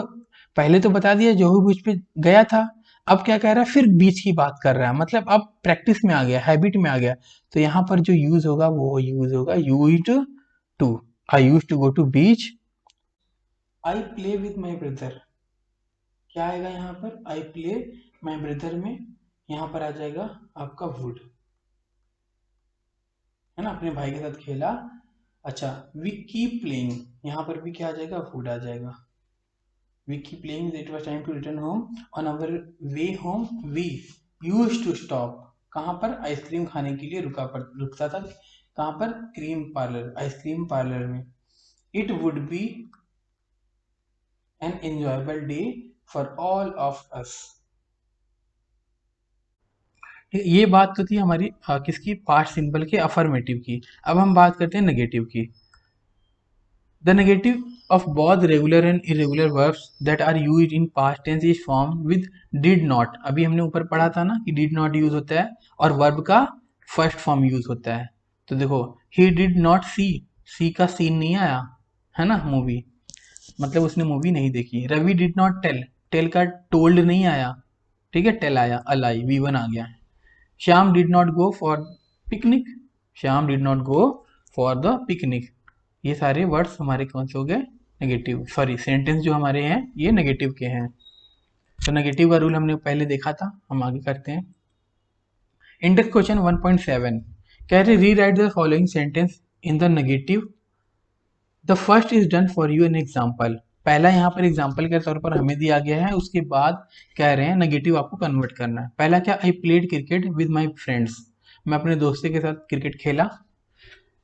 पहले तो बता दिया जोहू बीच पे गया था, अब क्या कह रहा है, फिर बीच की बात कर रहा है, मतलब अब प्रैक्टिस में आ गया, हैबिट में आ गया। तो यहाँ पर जो यूज होगा वो यूज होगा used to. I use to go to beach, I play with my brother, क्या आएगा यहाँ पर, आई प्ले माई ब्रदर में यहाँ पर आ जाएगा आपका वुड, है ना, अपने भाई के साथ खेला। अच्छा, वी कीप प्लेइंग, यहाँ पर भी क्या आ जाएगा, वुड आ जाएगा। We keep playing, it was time to return home, on our way home we used to stop, कहाँ पर, आइसक्रीम खाने के लिए रुकता था, कहाँ पर, क्रीम पार्लर, आइसक्रीम पार्लर में। It would be an enjoyable day for all of us. ये बात तो थी हमारी किसकी, पास्ट सिंपल के अफर्मेटिव की। अब हम बात करते हैं नेगेटिव की। The negative of both regular and irregular verbs that are used in past tense is formed with did not। अभी हमने ऊपर पढ़ा था ना कि did not यूज होता है और verb का फर्स्ट फॉर्म यूज होता है। तो देखो ही डिड नॉट सी, सी का सीन नहीं आया है ना मूवी, मतलब उसने मूवी नहीं देखी। Ravi did not tell, tell का टोल्ड नहीं आया, ठीक है, टेल आया, अलाई V1 आ गया। Shyam did not go for picnic, Shyam did not go for the picnic. ये सारे वर्ड्स हमारे कौन से हो गए, नेगेटिव, सॉरी सेंटेंस जो हमारे हैं ये नेगेटिव के हैं। तो नेगेटिव का रूल हमने पहले देखा था, हम आगे करते हैं। इंडेक्स क्वेश्चन 1.7 कह रहे री right the following sentence in the negative, the first is done for you an example. पहला यहाँ पर एग्जाम्पल के तौर पर हमें दिया गया है, उसके बाद कह रहे हैं नेगेटिव आपको कन्वर्ट करना है। पहला क्या, I played cricket with my friends, मैं अपने दोस्तों के साथ क्रिकेट खेला।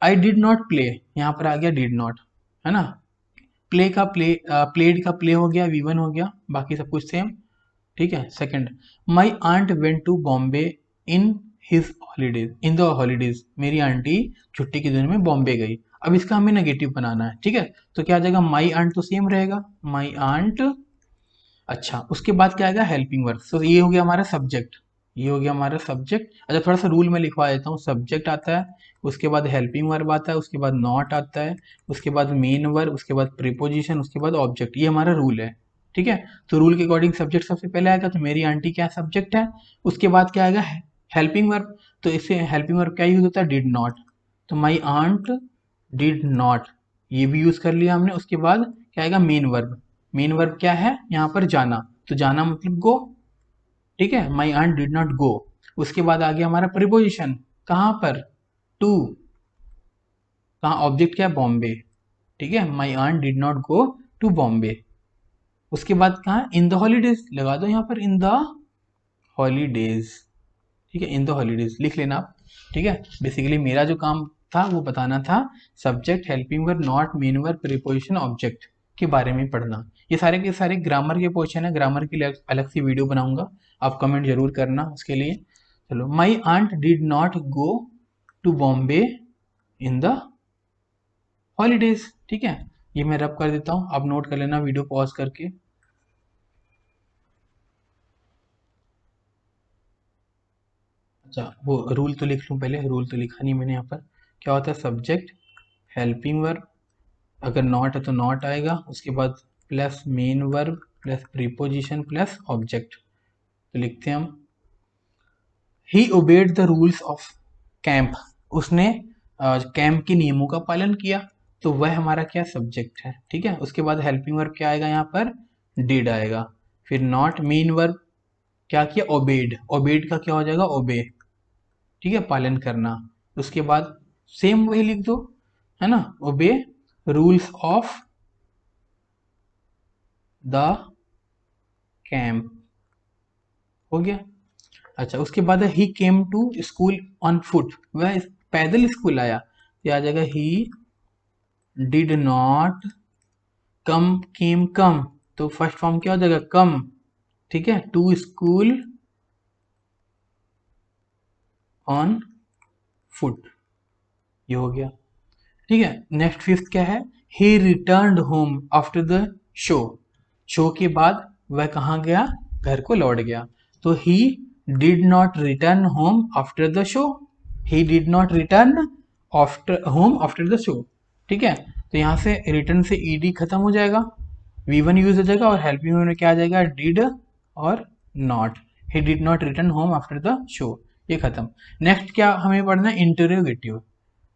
आई डिड नॉट प्ले, यहाँ पर आ गया डिड नॉट, है ना। प्ले का प्ले, प्लेड का प्ले हो गया, V1 हो गया, बाकी सब कुछ सेम, ठीक है। Second, my aunt went to Bombay in his holidays, in the holidays, मेरी आंटी छुट्टी के दिन में बॉम्बे गई। अब इसका हमें नेगेटिव बनाना है, ठीक है। तो क्या आ जाएगा, माई आंट तो सेम रहेगा, माई आंट। अच्छा, उसके बाद क्या आएगा, हेल्पिंग वर्ब। तो ये हो गया हमारा सब्जेक्ट, ये हो गया हमारा सब्जेक्ट। अच्छा, थोड़ा सा रूल में लिखवा देता हूँ, सब्जेक्ट आता है, उसके बाद हेल्पिंग वर्ब आता है, उसके बाद नॉट आता है, उसके बाद मेन वर्ब, उसके बाद प्रीपोजिशन, उसके बाद ऑब्जेक्ट। ये हमारा रूल है, ठीक है। तो रूल के अकॉर्डिंग सब्जेक्ट सबसे पहले आएगा, तो मेरी आंटी क्या सब्जेक्ट है। उसके बाद क्या आएगा, हेल्पिंग वर्ब। तो इससे हेल्पिंग वर्ब क्या यूज होता है, डिड नॉट। तो माई आंट डिड नॉट, ये भी यूज कर लिया हमने। उसके बाद क्या आएगा, मेन वर्ब। मेन वर्ब क्या है यहाँ पर, जाना, तो जाना मतलब गो, ठीक है। My aunt did not go. उसके बाद आ गया हमारा प्रीपोजिशन, कहाँ पर, टू, कहाँ ऑब्जेक्ट क्या है, बॉम्बे, ठीक है। My aunt did not go to Bombay. उसके बाद कहाँ, इन द हॉलीडेज, लगा दो यहाँ पर इन द हॉलीडेज, ठीक है, इन द हॉलीडेज लिख लेना आप, ठीक है। बेसिकली मेरा जो काम था वो बताना था subject, helping verb, not, main verb, preposition, object के बारे में पढ़ना। ये सारे के सारे ग्रामर के क्वेश्चन है, ग्रामर के लिए अलग सी वीडियो बनाऊंगा, आप कमेंट जरूर करना उसके लिए। चलो, my aunt did not go to Bombay in the holidays, ठीक है। ये मैं रब कर देता हूँ, आप नोट कर लेना वीडियो पॉज करके। अच्छा, वो रूल तो लिख लूँ पहले, रूल तो लिखा नहीं मैंने यहाँ पर। क्या होता है, सब्जेक्ट, हेल्पिंग वर्ब, अगर नॉट है तो नॉट आएगा, उसके बाद plus main verb plus preposition plus object. तो लिखते हैं हम, he obeyed the rules of camp, उसने कैंप के नियमों का पालन किया, तो वह हमारा क्या सब्जेक्ट है, ठीक है। उसके बाद हेल्पिंग वर्ब क्या आएगा यहाँ पर, डिड आएगा। फिर नॉट, मेन वर्ब क्या किया, ओबेड, ओबेड का क्या हो जाएगा, ओबे, ठीक है, पालन करना। उसके बाद सेम वही लिख दो, है ना, ओबे रूल्स ऑफ द कैंप, हो गया। अच्छा, उसके बाद he came to school on foot, वह पैदल स्कूल आया, ये आ जाएगा ही डिड नॉट कम, केम कम, तो फर्स्ट फॉर्म क्या हो जाएगा, कम, ठीक है, टू स्कूल ऑन फुट, ये हो गया, ठीक है। नेक्स्ट फिफ्थ क्या है, he return home after the show, show के बाद वह कहाँ गया, घर को लौट गया। तो he did not return home after the show, he did not return after home after the show, ठीक है। तो यहाँ से रिटर्न से ईडी खत्म हो जाएगा, V1 यूज हो जाएगा, और हेल्पिंग में क्या आ जाएगा, डिड और not. He did not return home after the show, ये खत्म। नेक्स्ट क्या हमें पढ़ना है, इंटरोगेटिव।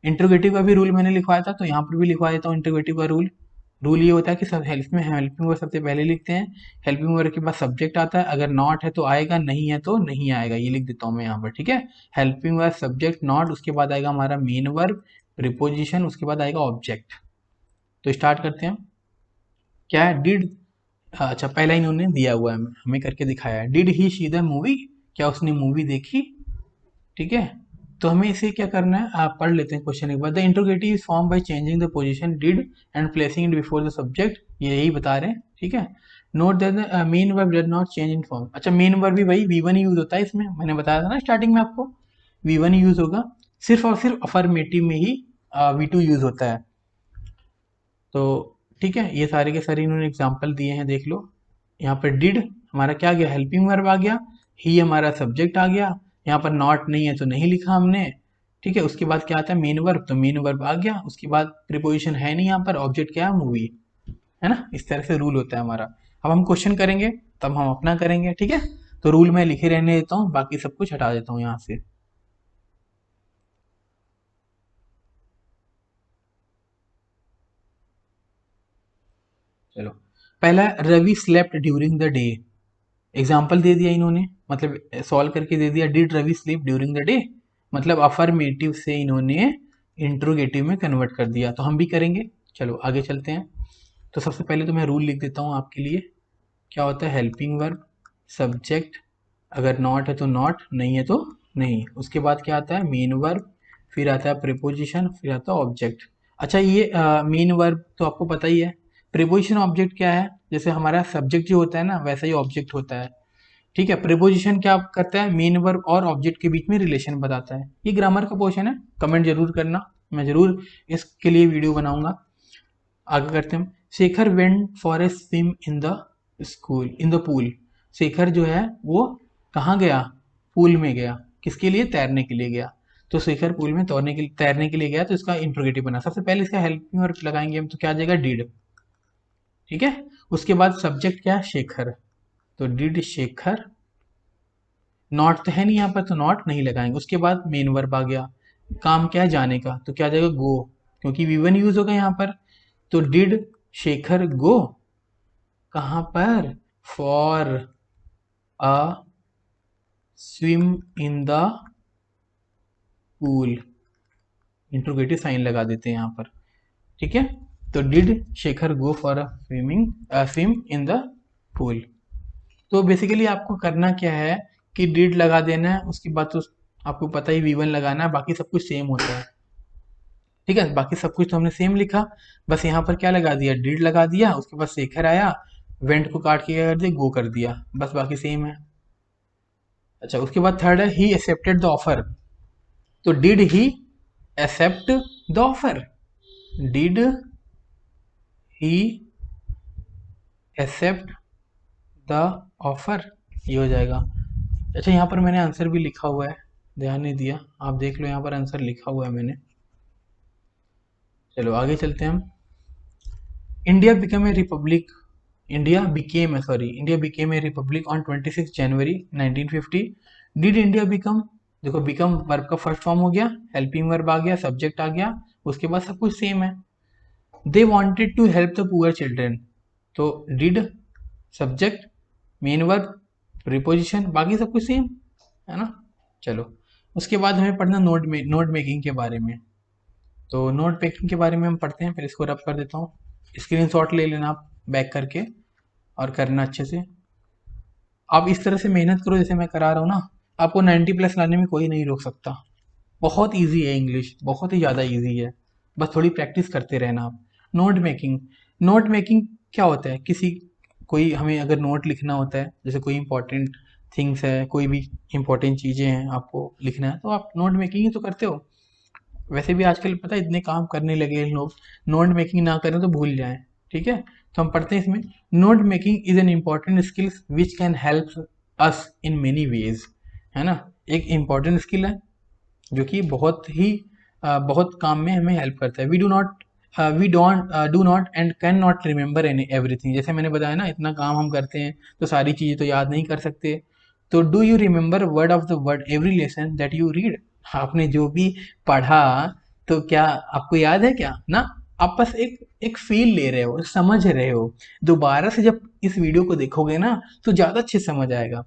इंटरोगेटिव का भी रूल मैंने लिखवाया था, तो यहाँ पर भी लिखवा देता हूँ इंटरोगेटिव का रूल। रूल ये होता है कि सब हेल्प में हेल्पिंग वर्ब सबसे पहले लिखते हैं, हेल्पिंग वर्ब के बाद सब्जेक्ट आता है, अगर नॉट है तो आएगा, नहीं है तो नहीं आएगा, ये लिख देता हूँ मैं यहाँ पर, ठीक है। हेल्पिंग वर्ब, सब्जेक्ट, नॉट, उसके बाद आएगा हमारा मेन वर्ब, प्रीपोजिशन, उसके बाद आएगा ऑब्जेक्ट। तो स्टार्ट करते हैं, क्या है, डिड, अच्छा पहला इन्होंने दिया हुआ है, हमें करके दिखाया है, did he see the movie, क्या उसने मूवी देखी, ठीक है। तो हमें इसे क्या करना है, आप पढ़ लेते हैं क्वेश्चन एक बार। The interrogative is form by changing the position did and placing it before the subject, ये यही बता रहे हैं, ठीक है। Note that the main verb does not change in form, अच्छा मेन वर्ब भी वही V1 यूज होता है इसमें, मैंने बताया था ना स्टार्टिंग में आपको, V1 यूज होगा, सिर्फ और सिर्फ अफर्मेटिव में ही V2 यूज होता है। तो ठीक है, ये सारे के सारे इन्होंने एग्जाम्पल दिए हैं, देख लो। यहाँ पर डिड हमारा क्या आ गया, हेल्पिंग वर्ब आ गया, ही हमारा सब्जेक्ट आ गया, यहाँ पर नॉट नहीं है तो नहीं लिखा हमने, ठीक है, उसके बाद क्या आता है मेन वर्ब, तो मेन वर्ब आ गया, उसके बाद प्रीपोजिशन है नहीं यहाँ पर, ऑब्जेक्ट क्या है मूवी, है ना। इस तरह से रूल होता है हमारा। अब हम क्वेश्चन करेंगे तब हम अपना करेंगे, ठीक है। तो रूल मैं लिखे रहने देता हूँ, बाकी सब कुछ हटा देता हूँ यहाँ से। चलो, पहला Ravi slept during the day. Example दे दिया इन्होंने, मतलब सॉल्व करके दे दिया, did Ravi sleep during the day, मतलब अफर्मेटिव से इन्होंने इंट्रोगेटिव में कन्वर्ट कर दिया, तो हम भी करेंगे। चलो आगे चलते हैं। तो सबसे पहले तो मैं रूल लिख देता हूँ आपके लिए। क्या होता है, हेल्पिंग वर्ब, सब्जेक्ट, अगर नॉट है तो नॉट, नहीं है तो नहीं। उसके बाद क्या आता है मेन वर्ब, फिर आता है प्रीपोजिशन, फिर आता है ऑब्जेक्ट। अच्छा, ये मेन वर्ब तो आपको पता ही है। प्रीपोजिशन ऑब्जेक्ट क्या है, जैसे हमारा सब्जेक्ट जो होता है ना वैसा ही ऑब्जेक्ट होता है, ठीक है। प्रीपोजिशन क्या करता है, मेन वर्ब और ऑब्जेक्ट के बीच में रिलेशन बताता है। ये ग्रामर का पोर्शन है, कमेंट जरूर करना, मैं जरूर इसके लिए वीडियो बनाऊंगा। आगे करते हैं। Shekhar went for a swim in the school in the pool. Shekhar जो है वो कहाँ गया, पूल में गया, किसके लिए, तैरने के लिए गया। तो शेखर पूल में तैरने के लिए गया, तो इसका इंट्रोगेटिव बना। सबसे पहले इसका हेल्पिंग वर्ब लगाएंगे हम, तो क्या आ जाएगा, डिड, ठीक है। उसके बाद सब्जेक्ट क्या है, शेखर, तो डिड शेखर, नॉट तो है नहीं यहाँ पर, तो नॉट नहीं लगाएंगे। उसके बाद मेन वर्ब आ गया, काम क्या है, जाने का, तो क्या आ जाएगा, गो, क्योंकि वी1 यूज होगा यहाँ पर। तो डिड शेखर गो, कहाँ पर, for a swim in the pool, interrogative sign लगा देते हैं यहाँ पर, ठीक है। तो did Shekhar go for a swim in the pool. तो बेसिकली आपको करना क्या है कि डिड लगा देना है, उसके बाद तो आपको पता ही वी1 लगाना है, बाकी सब कुछ सेम होता है, ठीक है। बाकी सब कुछ तो हमने सेम लिखा, बस यहाँ पर क्या लगा दिया, डिड लगा दिया, उसके बाद शेखर आया, वेंट को काट के क्या कर दिया, गो कर दिया, बस बाकी सेम है। अच्छा, उसके बाद थर्ड है ही एक्सेप्टेड द ऑफर। तो did he accept the offer, did he accept the offer, ये हो जाएगा। अच्छा, यहाँ पर मैंने आंसर भी लिखा हुआ है, ध्यान नहीं दिया, आप देख लो, यहाँ पर आंसर लिखा हुआ है मैंने। चलो आगे चलते हैं हम। India become a Republic India became a Republic on 26 January 1950। Did India become, देखो बिकम वर्ब का फर्स्ट फॉर्म हो गया, हेल्पिंग वर्ब आ गया, सब्जेक्ट आ गया, उसके बाद सब कुछ सेम है। They wanted to help the poor children, तो did subject main verb preposition, बाकी सब कुछ सेम है ना। चलो, उसके बाद हमें पढ़ना नोट मेकिंग के बारे में। तो नोट मेकिंग के बारे में हम पढ़ते हैं, फिर इसको रब कर देता हूँ। स्क्रीनशॉट ले लेना आप बैक करके और करना अच्छे से। आप इस तरह से मेहनत करो जैसे मैं करा रहा हूँ ना, आपको 90 प्लस लाने में कोई नहीं रोक सकता। बहुत इजी है इंग्लिश, बहुत ही ज़्यादा इजी है, बस थोड़ी प्रैक्टिस करते रहना आप। नोट मेकिंग क्या होता है, किसी कोई हमें अगर नोट लिखना होता है, जैसे कोई इंपॉर्टेंट थिंग्स है, कोई भी इंपॉर्टेंट चीज़ें हैं आपको लिखना है, तो आप नोट मेकिंग ही तो करते हो। वैसे भी आजकल पता है इतने काम करने लगे हैं लोग, नोट मेकिंग ना करें तो भूल जाएं, ठीक है। तो हम पढ़ते हैं इसमें, note making is an important skills which can help us in many veg, है ना। एक इम्पॉर्टेंट स्किल है जो कि बहुत काम में हमें हेल्प करता है। We don't do not and can not remember any everything, जैसे मैंने बताया ना, इतना काम हम करते हैं तो सारी चीज़ें तो याद नहीं कर सकते। तो do you remember word of the word every lesson that you read, आपने जो भी पढ़ा तो क्या आपको याद है क्या ना। आप बस एक फील ले रहे हो, समझ रहे हो। दोबारा से जब इस वीडियो को देखोगे ना तो ज़्यादा अच्छे से समझ आएगा।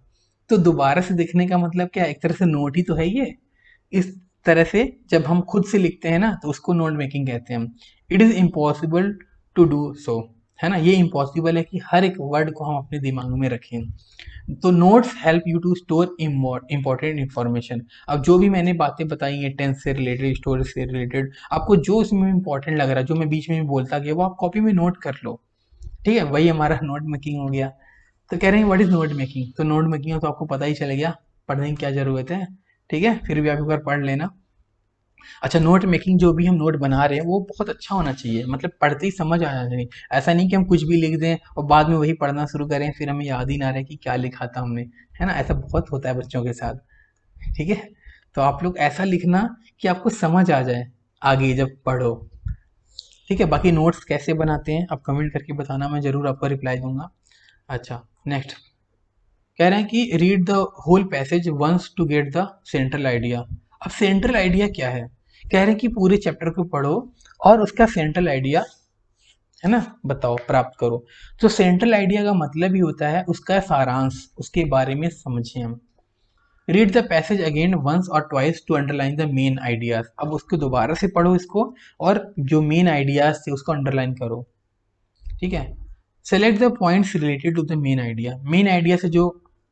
तो दोबारा से देखने का मतलब क्या, एक तरह से नोट ही तो है ये। इस तरह से जब हम खुद से लिखते हैं ना तो उसको नोट मेकिंग कहते हैं हम। It is impossible to do so, है ना, ये इम्पॉसिबल है कि हर एक वर्ड को हम अपने दिमाग में रखें। तो notes help you to store important information. अब जो भी मैंने बातें बताई हैं, टेंस से रिलेटेड, स्टोरेज से रिलेटेड, आपको जो इसमें इंपॉर्टेंट लग रहा है, जो मैं बीच में भी बोलता गया, वो आप कॉपी में नोट कर लो, ठीक है। वही हमारा नोट मेकिंग हो गया। तो कह रहे हैं व्हाट इज नोट मेकिंग, तो नोट मेकिंग तो आपको पता ही चल गया, पढ़ने की क्या ज़रूरत है, ठीक है। फिर भी आप एक बार पढ़ लेना। अच्छा, नोट मेकिंग जो भी हम नोट बना रहे हैं वो बहुत अच्छा होना चाहिए, मतलब पढ़ते ही समझ आना चाहिए। ऐसा नहीं कि हम कुछ भी लिख दें और बाद में वही पढ़ना शुरू करें, फिर हमें याद ही ना रहे कि क्या लिखा था हमने, है ना। ऐसा बहुत होता है बच्चों के साथ, ठीक है। तो आप लोग ऐसा लिखना कि आपको समझ आ जाए आगे जब पढ़ो। ठीक है, बाकी नोट्स कैसे बनाते हैं आप कमेंट करके बताना, मैं ज़रूर आपको रिप्लाई दूंगा। अच्छा, नेक्स्ट कह रहे हैं कि read the whole passage once to get the central idea. अब सेंट्रल आइडिया क्या है? कह रहे हैं कि पूरे चैप्टर को पढ़ो और उसका सेंट्रल आइडिया, है ना, बताओ, प्राप्त करो। तो सेंट्रल आइडिया का मतलब ही होता है उसका सारांश, उसके बारे में समझें हम। Read the passage again once और twice to underline the main ideas. अब उसको दोबारा से पढ़ो इसको, और जो मेन आइडियाज थे उसको अंडरलाइन करो। ठीक है, select the points related to the main idea. Main idea से जो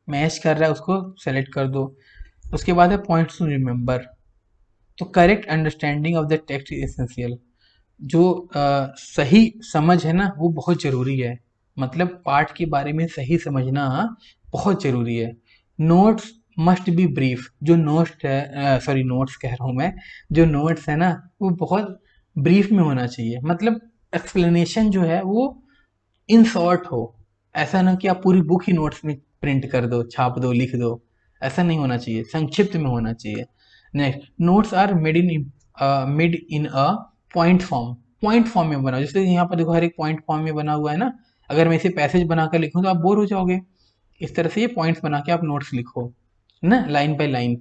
मैच कर रहा है उसको सेलेक्ट कर दो। उसके बाद है पॉइंट्स टू रिमेंबर। तो correct understanding of the text is essential. जो सही समझ है ना वो बहुत ज़रूरी है, मतलब पाठ के बारे में सही समझना बहुत ज़रूरी है। Notes must be brief. जो नोट्स है, सॉरी नोट्स कह रहा हूँ मैं, जो नोट्स है ना वो बहुत ब्रीफ में होना चाहिए, मतलब एक्सप्लेनेशन जो है वो इन शॉर्ट हो। ऐसा ना कि आप पूरी बुक ही नोट्स में प्रिंट कर दो, छाप दो, लिख दो। ऐसा नहीं होना चाहिए, संक्षिप्त में होना चाहिए। Next, notes are made in a point form. Point form में बनाओ, जैसे यहाँ पर देखो हर एक पॉइंट फॉर्म में बना हुआ है ना। अगर मैं इसे पैसेज बनाकर लिखूँ तो आप बोर हो जाओगे। इस तरह से ये पॉइंट्स बना के आप नोट्स लिखो, है ना, लाइन बाय लाइन,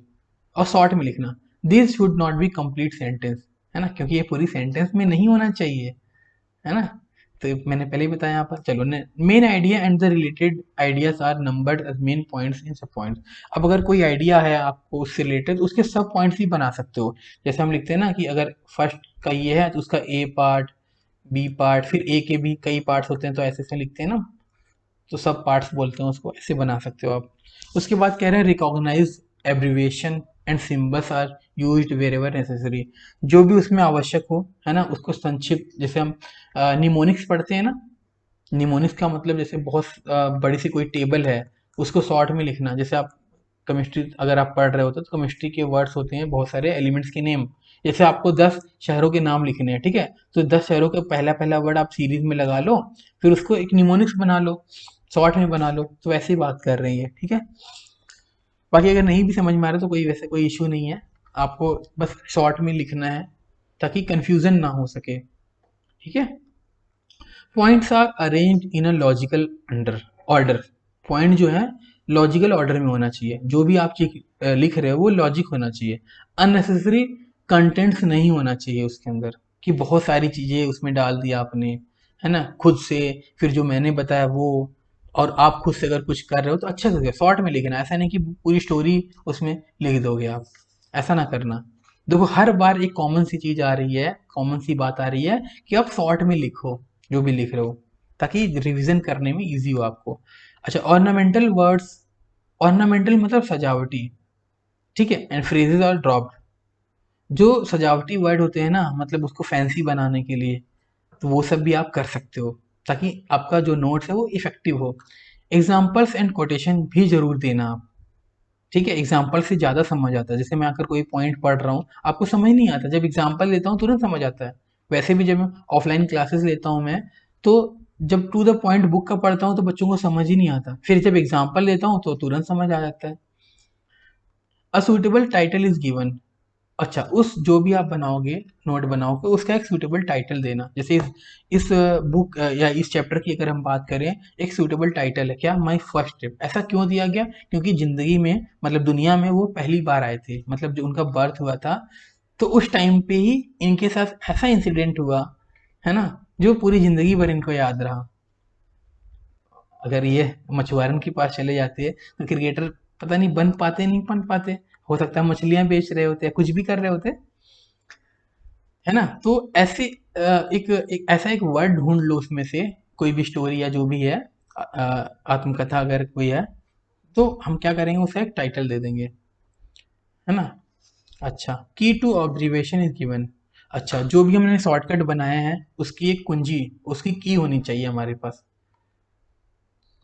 और शॉर्ट में लिखना। This should not be complete sentence, है ना, क्योंकि ये पूरी सेंटेंस में नहीं होना चाहिए, है ना। तो मैंने पहले ही बताया यहाँ पर। चलो, main idea and the related ideas are numbered as main points in sub points. अब अगर कोई आइडिया है आपको उससे रिलेटेड, उसके सब पॉइंट्स ही बना सकते हो। जैसे हम लिखते हैं ना कि अगर फर्स्ट का ये है तो उसका ए पार्ट, बी पार्ट, फिर ए के भी कई पार्ट्स होते हैं तो ऐसे ऐसे लिखते हैं ना, तो सब पार्ट्स बोलते हैं उसको, ऐसे बना सकते हो आप। उसके बाद कह रहे हैं recognise abbreviation and symbols are used wherever necessary. जो भी उसमें आवश्यक हो, है ना, उसको संक्षिप्त, जैसे हम निमोनिक्स पढ़ते हैं ना। निमोनिक्स का मतलब जैसे बहुत बड़ी सी कोई टेबल है, उसको शॉर्ट में लिखना। जैसे आप केमिस्ट्री अगर आप पढ़ रहे होते तो केमिस्ट्री के वर्ड्स होते हैं बहुत सारे एलिमेंट्स के नेम। जैसे आपको 10 शहरों के नाम लिखने हैं, ठीक है, तो 10 शहरों का पहला पहला वर्ड आप सीरीज में लगा लो, फिर उसको एक निमोनिक्स बना लो, शॉर्ट में बना लो। तो वैसे ही बात कर रही है, ठीक है। बाकी अगर नहीं भी समझ में आ रहा तो कोई वैसे कोई इशू नहीं है, आपको बस शॉर्ट में लिखना है ताकि कंफ्यूजन ना हो सके, ठीक है। Points are arrange in a logical under order. Point जो है लॉजिकल ऑर्डर में होना चाहिए, जो भी आप लिख रहे हो वो लॉजिक होना चाहिए। अननेसेसरी कंटेंट्स नहीं होना चाहिए उसके अंदर, कि बहुत सारी चीज़ें उसमें डाल दिया आपने, है ना, खुद से, फिर जो मैंने बताया वो, और आप खुद से अगर कुछ कर रहे हो तो अच्छे से शॉर्ट में लिखना। ऐसा नहीं कि पूरी स्टोरी उसमें लिख दोगे आप, ऐसा ना करना। देखो हर बार एक कॉमन सी चीज़ आ रही है, कॉमन सी बात आ रही है कि आप शॉर्ट में लिखो जो भी लिख रहे हो, ताकि रिवीजन करने में इजी हो आपको। अच्छा, ऑर्नामेंटल वर्ड्स। ऑर्नामेंटल मतलब सजावटी, ठीक है, एंड फ्रेजेस आर ड्रॉप्ड। जो सजावटी वर्ड होते हैं ना, मतलब उसको फैंसी बनाने के लिए, तो वो सब भी आप कर सकते हो ताकि आपका जो नोट्स है वो इफेक्टिव हो। एग्जाम्पल्स एंड कोटेशन भी जरूर देना आप, ठीक है। एग्जाम्पल से ज़्यादा समझ आता है। जैसे मैं अगर कोई पॉइंट पढ़ रहा हूँ आपको समझ नहीं आता, जब एग्जाम्पल लेता हूँ तुरंत समझ आता है। वैसे भी जब मैं ऑफलाइन क्लासेस लेता हूँ मैं, तो जब टू द पॉइंट बुक का पढ़ता हूँ तो बच्चों को समझ ही नहीं आता, फिर जब एग्जाम्पल लेता हूँ तो तुरंत समझ आ जाता है। A suitable title is given. अच्छा, उस जो भी आप बनाओगे, नोट बनाओगे, उसका एक सूटेबल टाइटल देना। जैसे इस बुक या इस चैप्टर की अगर हम बात करें, एक सूटेबल टाइटल है क्या, माई फर्स्ट ट्रिप। ऐसा क्यों दिया गया? क्योंकि जिंदगी में, मतलब दुनिया में वो पहली बार आए थे, मतलब जो उनका बर्थ हुआ था, तो उस टाइम पे ही इनके साथ ऐसा इंसिडेंट हुआ, है ना, जो पूरी जिंदगी भर इनको याद रहा। अगर ये मछुआरन के पास चले जाते तो क्रिकेटर पता नहीं बन पाते, नहीं बन पाते। हो सकता है मछलियां बेच रहे होते या कुछ भी कर रहे होते, है ना। तो ऐसे एक ऐसा एक वर्ड ढूंढ लो उसमें से, कोई भी स्टोरी या जो भी है, आत्मकथा अगर कोई है, तो हम क्या करेंगे, उसे एक टाइटल दे देंगे, है ना। अच्छा, की टू ऑब्जर्वेशन इज गिवन। अच्छा, जो भी हमने शॉर्टकट बनाया है उसकी एक कुंजी, उसकी की होनी चाहिए हमारे पास।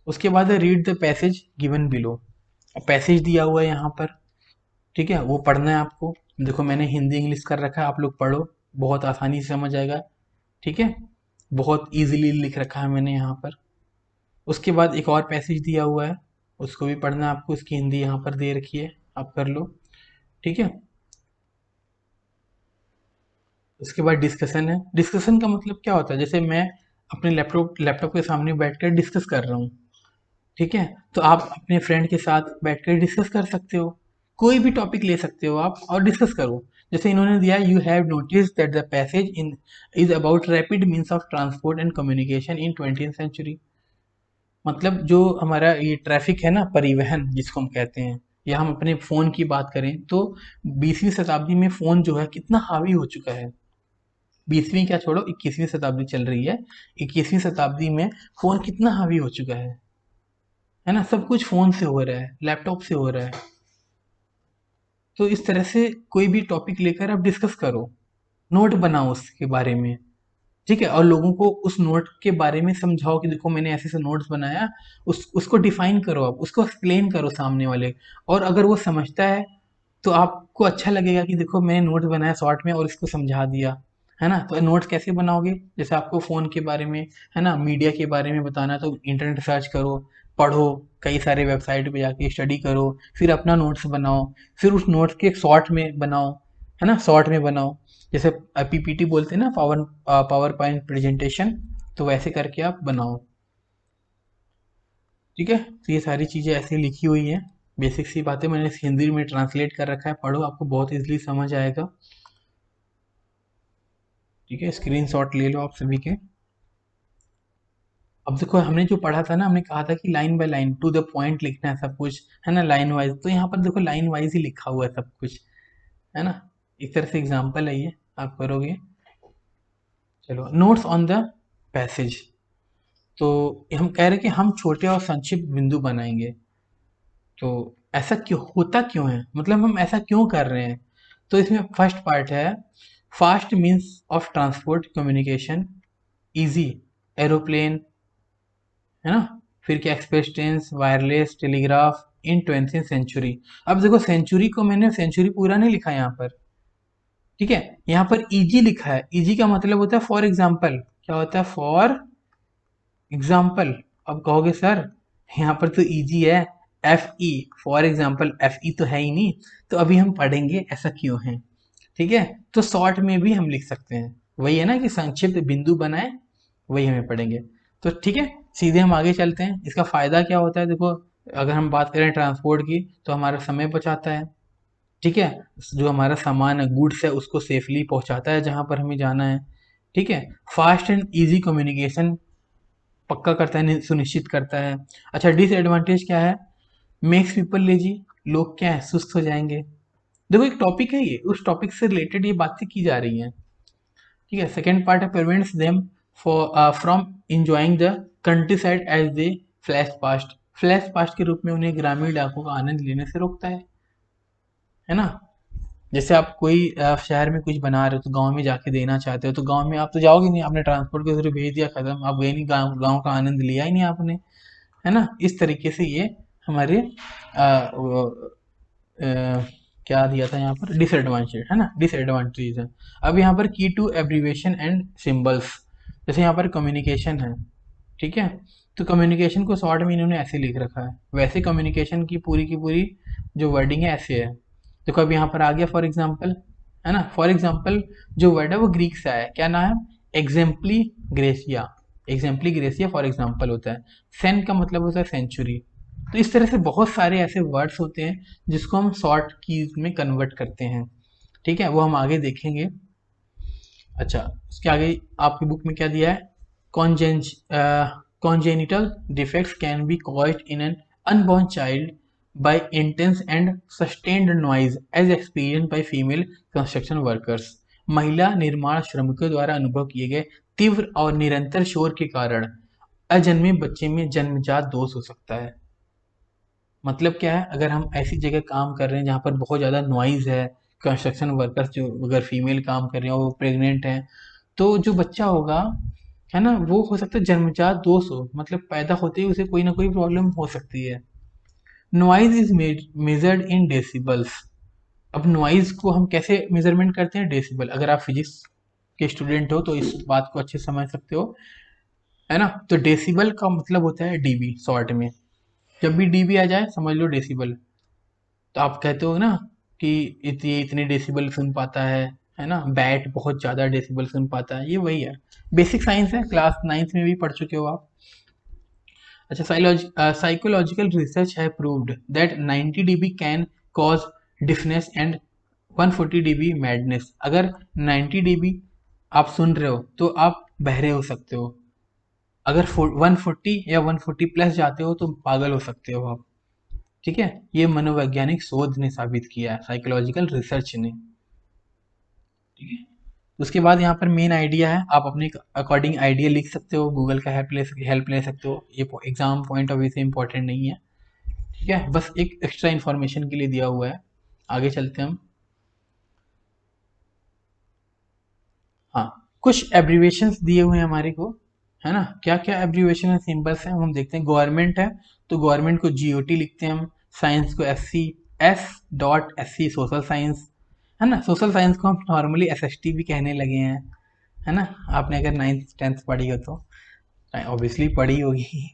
उसके बाद है read the passage given below. Passage दिया हुआ है यहाँ पर, ठीक है, वो पढ़ना है आपको। देखो मैंने हिंदी इंग्लिश कर रखा है, आप लोग पढ़ो, बहुत आसानी से समझ आएगा, ठीक है। बहुत इजीली लिख रखा है मैंने यहाँ पर। उसके बाद एक और पैसेज दिया हुआ है, उसको भी पढ़ना है आपको, उसकी हिंदी यहाँ पर दे रखी है, आप कर लो, ठीक है। उसके बाद डिस्कशन है। डिस्कशन का मतलब क्या होता है, जैसे मैं अपने लैपटॉप लैपटॉप के सामने बैठकर डिस्कस कर रहा हूँ, ठीक है, तो आप अपने फ्रेंड के साथ बैठकर डिस्कस कर सकते हो, कोई भी टॉपिक ले सकते हो आप और डिस्कस करो। जैसे इन्होंने दिया, you have notice that the passage in is about rapid means of transport and communication in 20th century. मतलब जो हमारा ये ट्रैफिक है ना, परिवहन जिसको हम कहते हैं, या हम अपने फ़ोन की बात करें तो 20वीं शताब्दी में फ़ोन जो है कितना हावी हो चुका है। 20वीं क्या छोड़ो, 21वीं शताब्दी चल रही है। 21वीं शताब्दी में फ़ोन कितना हावी हो चुका है ना, सब कुछ फ़ोन से हो रहा है, लैपटॉप से हो रहा है। तो इस तरह से कोई भी टॉपिक लेकर आप डिस्कस करो, नोट बनाओ उसके बारे में, ठीक है, और लोगों को उस नोट के बारे में समझाओ कि देखो मैंने ऐसे ऐसे नोट्स बनाया, उसको डिफाइन करो, आप उसको एक्सप्लेन करो सामने वाले। और अगर वो समझता है तो आपको अच्छा लगेगा कि देखो मैंने नोट्स बनाया शॉर्ट में और इसको समझा दिया, है ना। तो नोट्स कैसे बनाओगे, जैसे आपको फ़ोन के बारे में, है ना, मीडिया के बारे में बताना है, तो इंटरनेट सर्च करो, पढ़ो, कई सारे वेबसाइट पे जाके स्टडी करो, फिर अपना नोट्स बनाओ, फिर उस नोट्स के शॉर्ट में बनाओ, है ना, शॉर्ट में बनाओ। जैसे पीपीटी बोलते हैं ना, पावर पॉइंट प्रेजेंटेशन, तो वैसे करके आप बनाओ, ठीक है। तो ये सारी चीज़ें ऐसे लिखी हुई हैं, बेसिक सी बातें मैंने इसे हिंदी में ट्रांसलेट कर रखा है, पढ़ो, आपको बहुत इजीली समझ आएगा, ठीक है। स्क्रीनशॉट ले लो आप सभी के। अब देखो हमने जो पढ़ा था ना, हमने कहा था कि line by line to the point लिखना है सब कुछ, है ना, लाइन वाइज। तो यहाँ पर देखो लाइन वाइज ही लिखा हुआ है सब कुछ, है ना। एक तरह से एग्जाम्पल है ये, आप करोगे। चलो, नोट्स ऑन द पैसेज। तो हम कह रहे हैं कि हम छोटे और संक्षिप्त बिंदु बनाएंगे। तो ऐसा क्यों होता, क्यों है, मतलब हम ऐसा क्यों कर रहे हैं। तो इसमें फर्स्ट पार्ट है, fast means of transport communication, easy, aeroplane, है ना। फिर क्या, एक्सप्रेस ट्रेन, वायरलेस टेलीग्राफ इन 20th सेंचुरी। अब देखो सेंचुरी को मैंने सेंचुरी पूरा नहीं लिखा यहाँ पर, ठीक है, यहाँ पर इजी लिखा है। इजी का मतलब होता है फॉर एग्जाम्पल, क्या होता है, फॉर एग्जाम्पल। अब कहोगे सर यहाँ पर तो इजी है, F E, for example, F E तो है ही नहीं। तो अभी हम पढ़ेंगे ऐसा क्यों है, ठीक है। तो शॉर्ट में भी हम लिख सकते हैं, वही है ना कि संक्षिप्त बिंदु बनाए, वही हमें पढ़ेंगे। तो ठीक है, सीधे हम आगे चलते हैं। इसका फायदा क्या होता है, देखो अगर हम बात करें ट्रांसपोर्ट की, तो हमारा समय बचाता है, ठीक है, जो हमारा सामान है, गुड्स है, उसको सेफली पहुंचाता है जहां पर हमें जाना है, ठीक है। फास्ट एंड इजी कम्युनिकेशन पक्का करता है, सुनिश्चित करता है। अच्छा, डिसएडवांटेज क्या है, मेक्स पीपल लेजी, लोग क्या है, सुस्त हो जाएंगे। देखो एक टॉपिक है ये, उस टॉपिक से रिलेटेड ये बातें की जा रही हैं, ठीक है। सेकेंड पार्ट है, prevents them for from enjoying the country side as they flash past के रूप में उन्हें ग्रामीण इलाकों का आनंद लेने से रोकता है ना। जैसे आप कोई शहर में कुछ बना रहे हो तो गांव में जाके देना चाहते हो, तो गांव में आप तो जाओगे नहीं, आपने ट्रांसपोर्ट के थ्रू भेज दिया, खत्म, आप गए नहीं, गांव गांव का आनंद लिया ही नहीं आपने, है ना। इस तरीके से ये हमारे क्या दिया था यहाँ पर, डिसएडवांटेज, है ना, डिसएडवांटेज है। अब यहाँ पर की टू एब्रीवेशन एंड सिंबल्स, जैसे यहाँ पर कम्युनिकेशन है, ठीक है, तो कम्युनिकेशन को शॉर्ट में इन्होंने ऐसे लिख रखा है, वैसे कम्युनिकेशन की पूरी जो वर्डिंग है ऐसे है। देखो अब यहाँ पर आ गया फॉर एग्जाम्पल, है ना, फॉर एग्जाम्पल जो वर्ड है वो ग्रीक से आया है, क्या नाम है, एग्जेम्पली ग्रेसिया। एग्जेम्पली ग्रेसिया फॉर एग्जाम्पल होता है। सेन का मतलब होता है सेंचुरी। तो इस तरह से बहुत सारे ऐसे वर्ड्स होते हैं जिसको हम शॉर्ट कीज में कन्वर्ट करते हैं, ठीक है, वो हम आगे देखेंगे। अच्छा, उसके आगे आपकी बुक में क्या दिया है, congenital defects can be caused in an unborn child by intense and sustained noise as experienced by female construction workers। महिला निर्माण श्रमिकों द्वारा अनुभव किए गए तीव्र और निरंतर शोर के कारण अजन्मे बच्चे में जन्मजात दोष हो सकता है। मतलब क्या है, अगर हम ऐसी जगह काम कर रहे हैं जहाँ पर बहुत ज़्यादा नॉइज़ है, कंस्ट्रक्शन वर्कर्स जो अगर फीमेल काम कर रहे हैं, वो प्रेग्नेंट हैं, तो जो बच्चा होगा, है ना, वो हो सकता है जन्मजात दोष हो, मतलब पैदा होते ही उसे कोई ना कोई प्रॉब्लम हो सकती है। Noise is measured in decibels. अब नॉइज को हम कैसे मेजरमेंट करते हैं, डेसिबल। अगर आप फिजिक्स के स्टूडेंट हो तो इस बात को अच्छे से समझ सकते हो, है ना। तो डेसिबल का मतलब होता है डीबी शॉर्ट में। जब भी डीबी आ जाए समझ लो डेसिबल। तो आप कहते हो ना कि ये इतने डेसिबल सुन पाता है ना, बैट बहुत ज़्यादा डेसिबल सुन पाता है, ये वही है, बेसिक साइंस है, क्लास 9th में भी पढ़ चुके हो आप। अच्छा, साइकोलॉजिकल रिसर्च है proved that 90 dB can cause deafness and 140 dB madness. अगर 90 dB आप सुन रहे हो तो आप बहरे हो सकते हो, अगर 140 या 140 प्लस जाते हो तो पागल हो सकते हो आप। ठीक है, ये मनोवैज्ञानिक शोध ने साबित किया है, साइकोलॉजिकल रिसर्च ने। ठीक है, उसके बाद यहाँ पर मेन आइडिया है, आप अपने अकॉर्डिंग आइडिया लिख सकते हो, गूगल का हेल्प ले सकते हो, ये एग्जाम पॉइंट ऑफ व्यू से इंपॉर्टेंट नहीं है। ठीक है, बस एक एक्स्ट्रा इन्फॉर्मेशन के लिए दिया हुआ है। आगे चलते हैं हम। हाँ, कुछ एब्रीवेशंस दिए हुए हैं हमारे को, है ना, क्या क्या एब्रीवेशन है, सिंबल्स हैं, हम देखते हैं। गवर्नमेंट है तो गवर्नमेंट को जीओटी लिखते हैं हम, साइंस को एससी, S.SC सोशल साइंस, है ना, सोशल साइंस को हम नॉर्मली एसएसटी भी कहने लगे हैं, है ना, आपने अगर 9th 10th पढ़ी हो तो ऑब्वियसली पढ़ी होगी।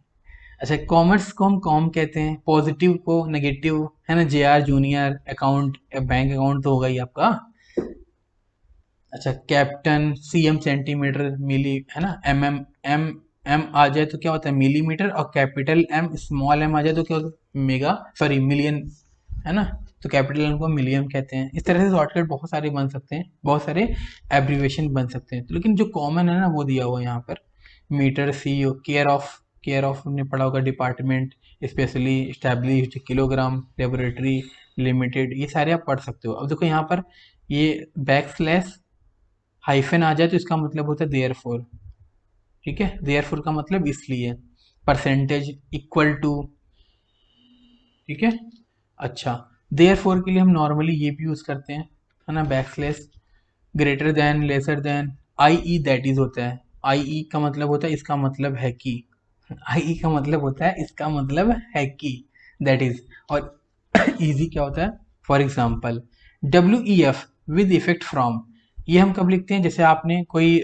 अच्छा, कॉमर्स को हम कॉम कहते हैं, पॉजिटिव को नेगेटिव, है ना, JR junior, account bank account तो होगा ही आपका। अच्छा, कैप्टन, सीएम सेंटीमीटर, मिली, है ना, एम एम आ जाए तो क्या होता है मिलीमीटर, और कैपिटल एम स्मॉल एम आ जाए तो क्या होता है मेगा, सॉरी मिलियन, है ना, तो कैपिटल एम को मिलियन कहते हैं। इस तरह से शॉर्टकट बहुत सारे बन सकते हैं, बहुत सारे एब्रीवेशन बन सकते हैं, तो लेकिन जो कॉमन है ना वो दिया हुआ है यहाँ पर। मीटर, सी, केयर ऑफ ने पढ़ा होगा, department, specially, established, kilogram, laboratory, limited, ये सारे आप पढ़ सकते हो। अब देखो यहाँ पर ये बैक स्लैश हाइफन आ जाए तो इसका मतलब होता है देयरफॉर। ठीक है, देयरफॉर का मतलब इसलिए, परसेंटेज, इक्वल टू। ठीक है, अच्छा, देयरफॉर के लिए हम नॉर्मली ये भी यूज करते हैं, है ना, backslash, greater than, lesser than, I E that is होता है, आई ई का मतलब होता है इसका मतलब है कि, आई ई का मतलब होता है इसका मतलब है कि, दैट इज, और इजी क्या होता है, for example, WEF, with effect from, ये हम कब लिखते हैं, जैसे आपने कोई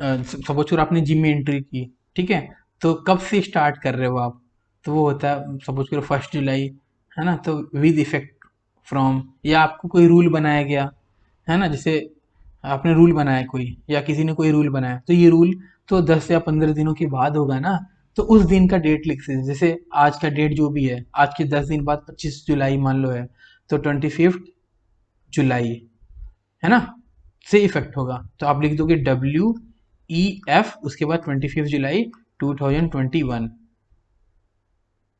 सपोज करो आपने जिम में एंट्री की, ठीक है, तो कब से स्टार्ट कर रहे हो आप, तो वो होता है सपोज करो 1 जुलाई, है ना, तो विद इफेक्ट फ्रॉम, या आपको कोई रूल बनाया गया, है ना, जैसे आपने रूल बनाया कोई, या किसी ने कोई रूल बनाया, तो ये रूल तो 10 या 15 दिनों के बाद होगा ना, तो उस दिन का डेट लिख सकते, जैसे आज का डेट जो भी है, आज के 10 दिन बाद 25 जुलाई मान लो है, तो 25 जुलाई, है ना, से इफेक्ट होगा, तो आप लिख दोगे WEF, उसके बाद 25 जुलाई 2021।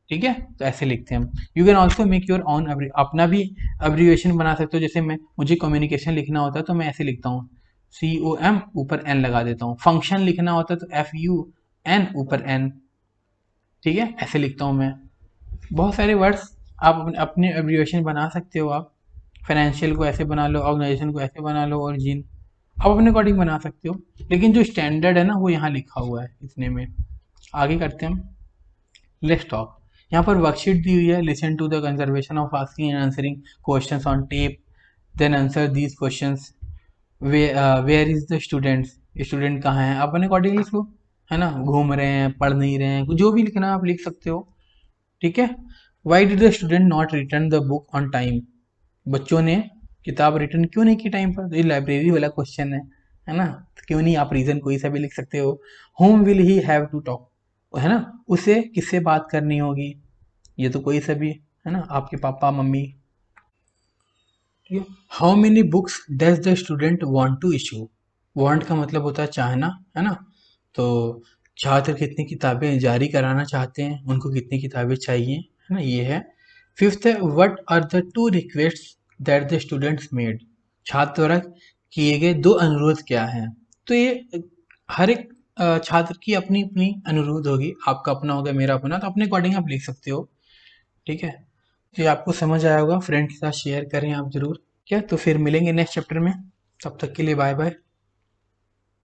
ठीक है, तो ऐसे लिखते हैं हम। You can also make your on, अपना भी अब्रीवेशन बना सकते हो, जैसे मैं, मुझे कम्युनिकेशन लिखना होता है तो मैं ऐसे लिखता हूँ, COM ऊपर N लगा देता हूँ, फंक्शन लिखना होता है तो FUN ऊपर N। ठीक है, ऐसे लिखता हूँ मैं, बहुत सारे वर्ड्स आप अपने अब्रीवेशन बना सकते हो आप, फाइनेंशियल को ऐसे बना लो, ऑर्गेनाइजेशन को ऐसे बना लो, और जिन आप अपने अकॉर्डिंग बना सकते हो, लेकिन जो स्टैंडर्ड है ना वो यहाँ लिखा हुआ है इतने में। आगे करते हैं हम, लेट्स टॉक। यहाँ पर वर्कशीट दी हुई है, listen to the conservation of asking and answering questions on tape, then answer these questions, where is the students, student कहाँ है, आप अपने अकॉर्डिंग लिख लो, है ना, घूम रहे हैं, पढ़ नहीं रहे हैं, जो भी लिखना आप लिख सकते हो। ठीक है, why did the student not return the book on time, बच्चों ने किताब रिटर्न क्यों नहीं की टाइम पर, तो ये लाइब्रेरी वाला क्वेश्चन है ना, तो क्यों नहीं, आप रीजन कोई सा भी लिख सकते हो। Home will he have to talk, है ना, उसे किससे बात करनी होगी, ये तो कोई सा भी, है ना, आपके पापा मम्मी। ठीक है, how many books does the student want to issue, want का मतलब होता है चाहना, है ना, तो छात्र कितनी किताबें जारी कराना चाहते हैं, उनको कितनी किताबें चाहिए, है ना, ये है। फिफ्थ है, what are the 2 request that the students made, छात्र द्वारा किए गए 2 अनुरोध क्या हैं, तो ये हर एक छात्र की अपनी अपनी अनुरोध होगी, आपका अपना होगा, मेरा अपना, तो अपने अकॉर्डिंग आप लिख सकते हो। ठीक है, ये आपको समझ आया होगा, फ्रेंड के साथ शेयर करें आप जरूर। क्या, तो फिर मिलेंगे नेक्स्ट चैप्टर में, तब तक के लिए बाय बाय।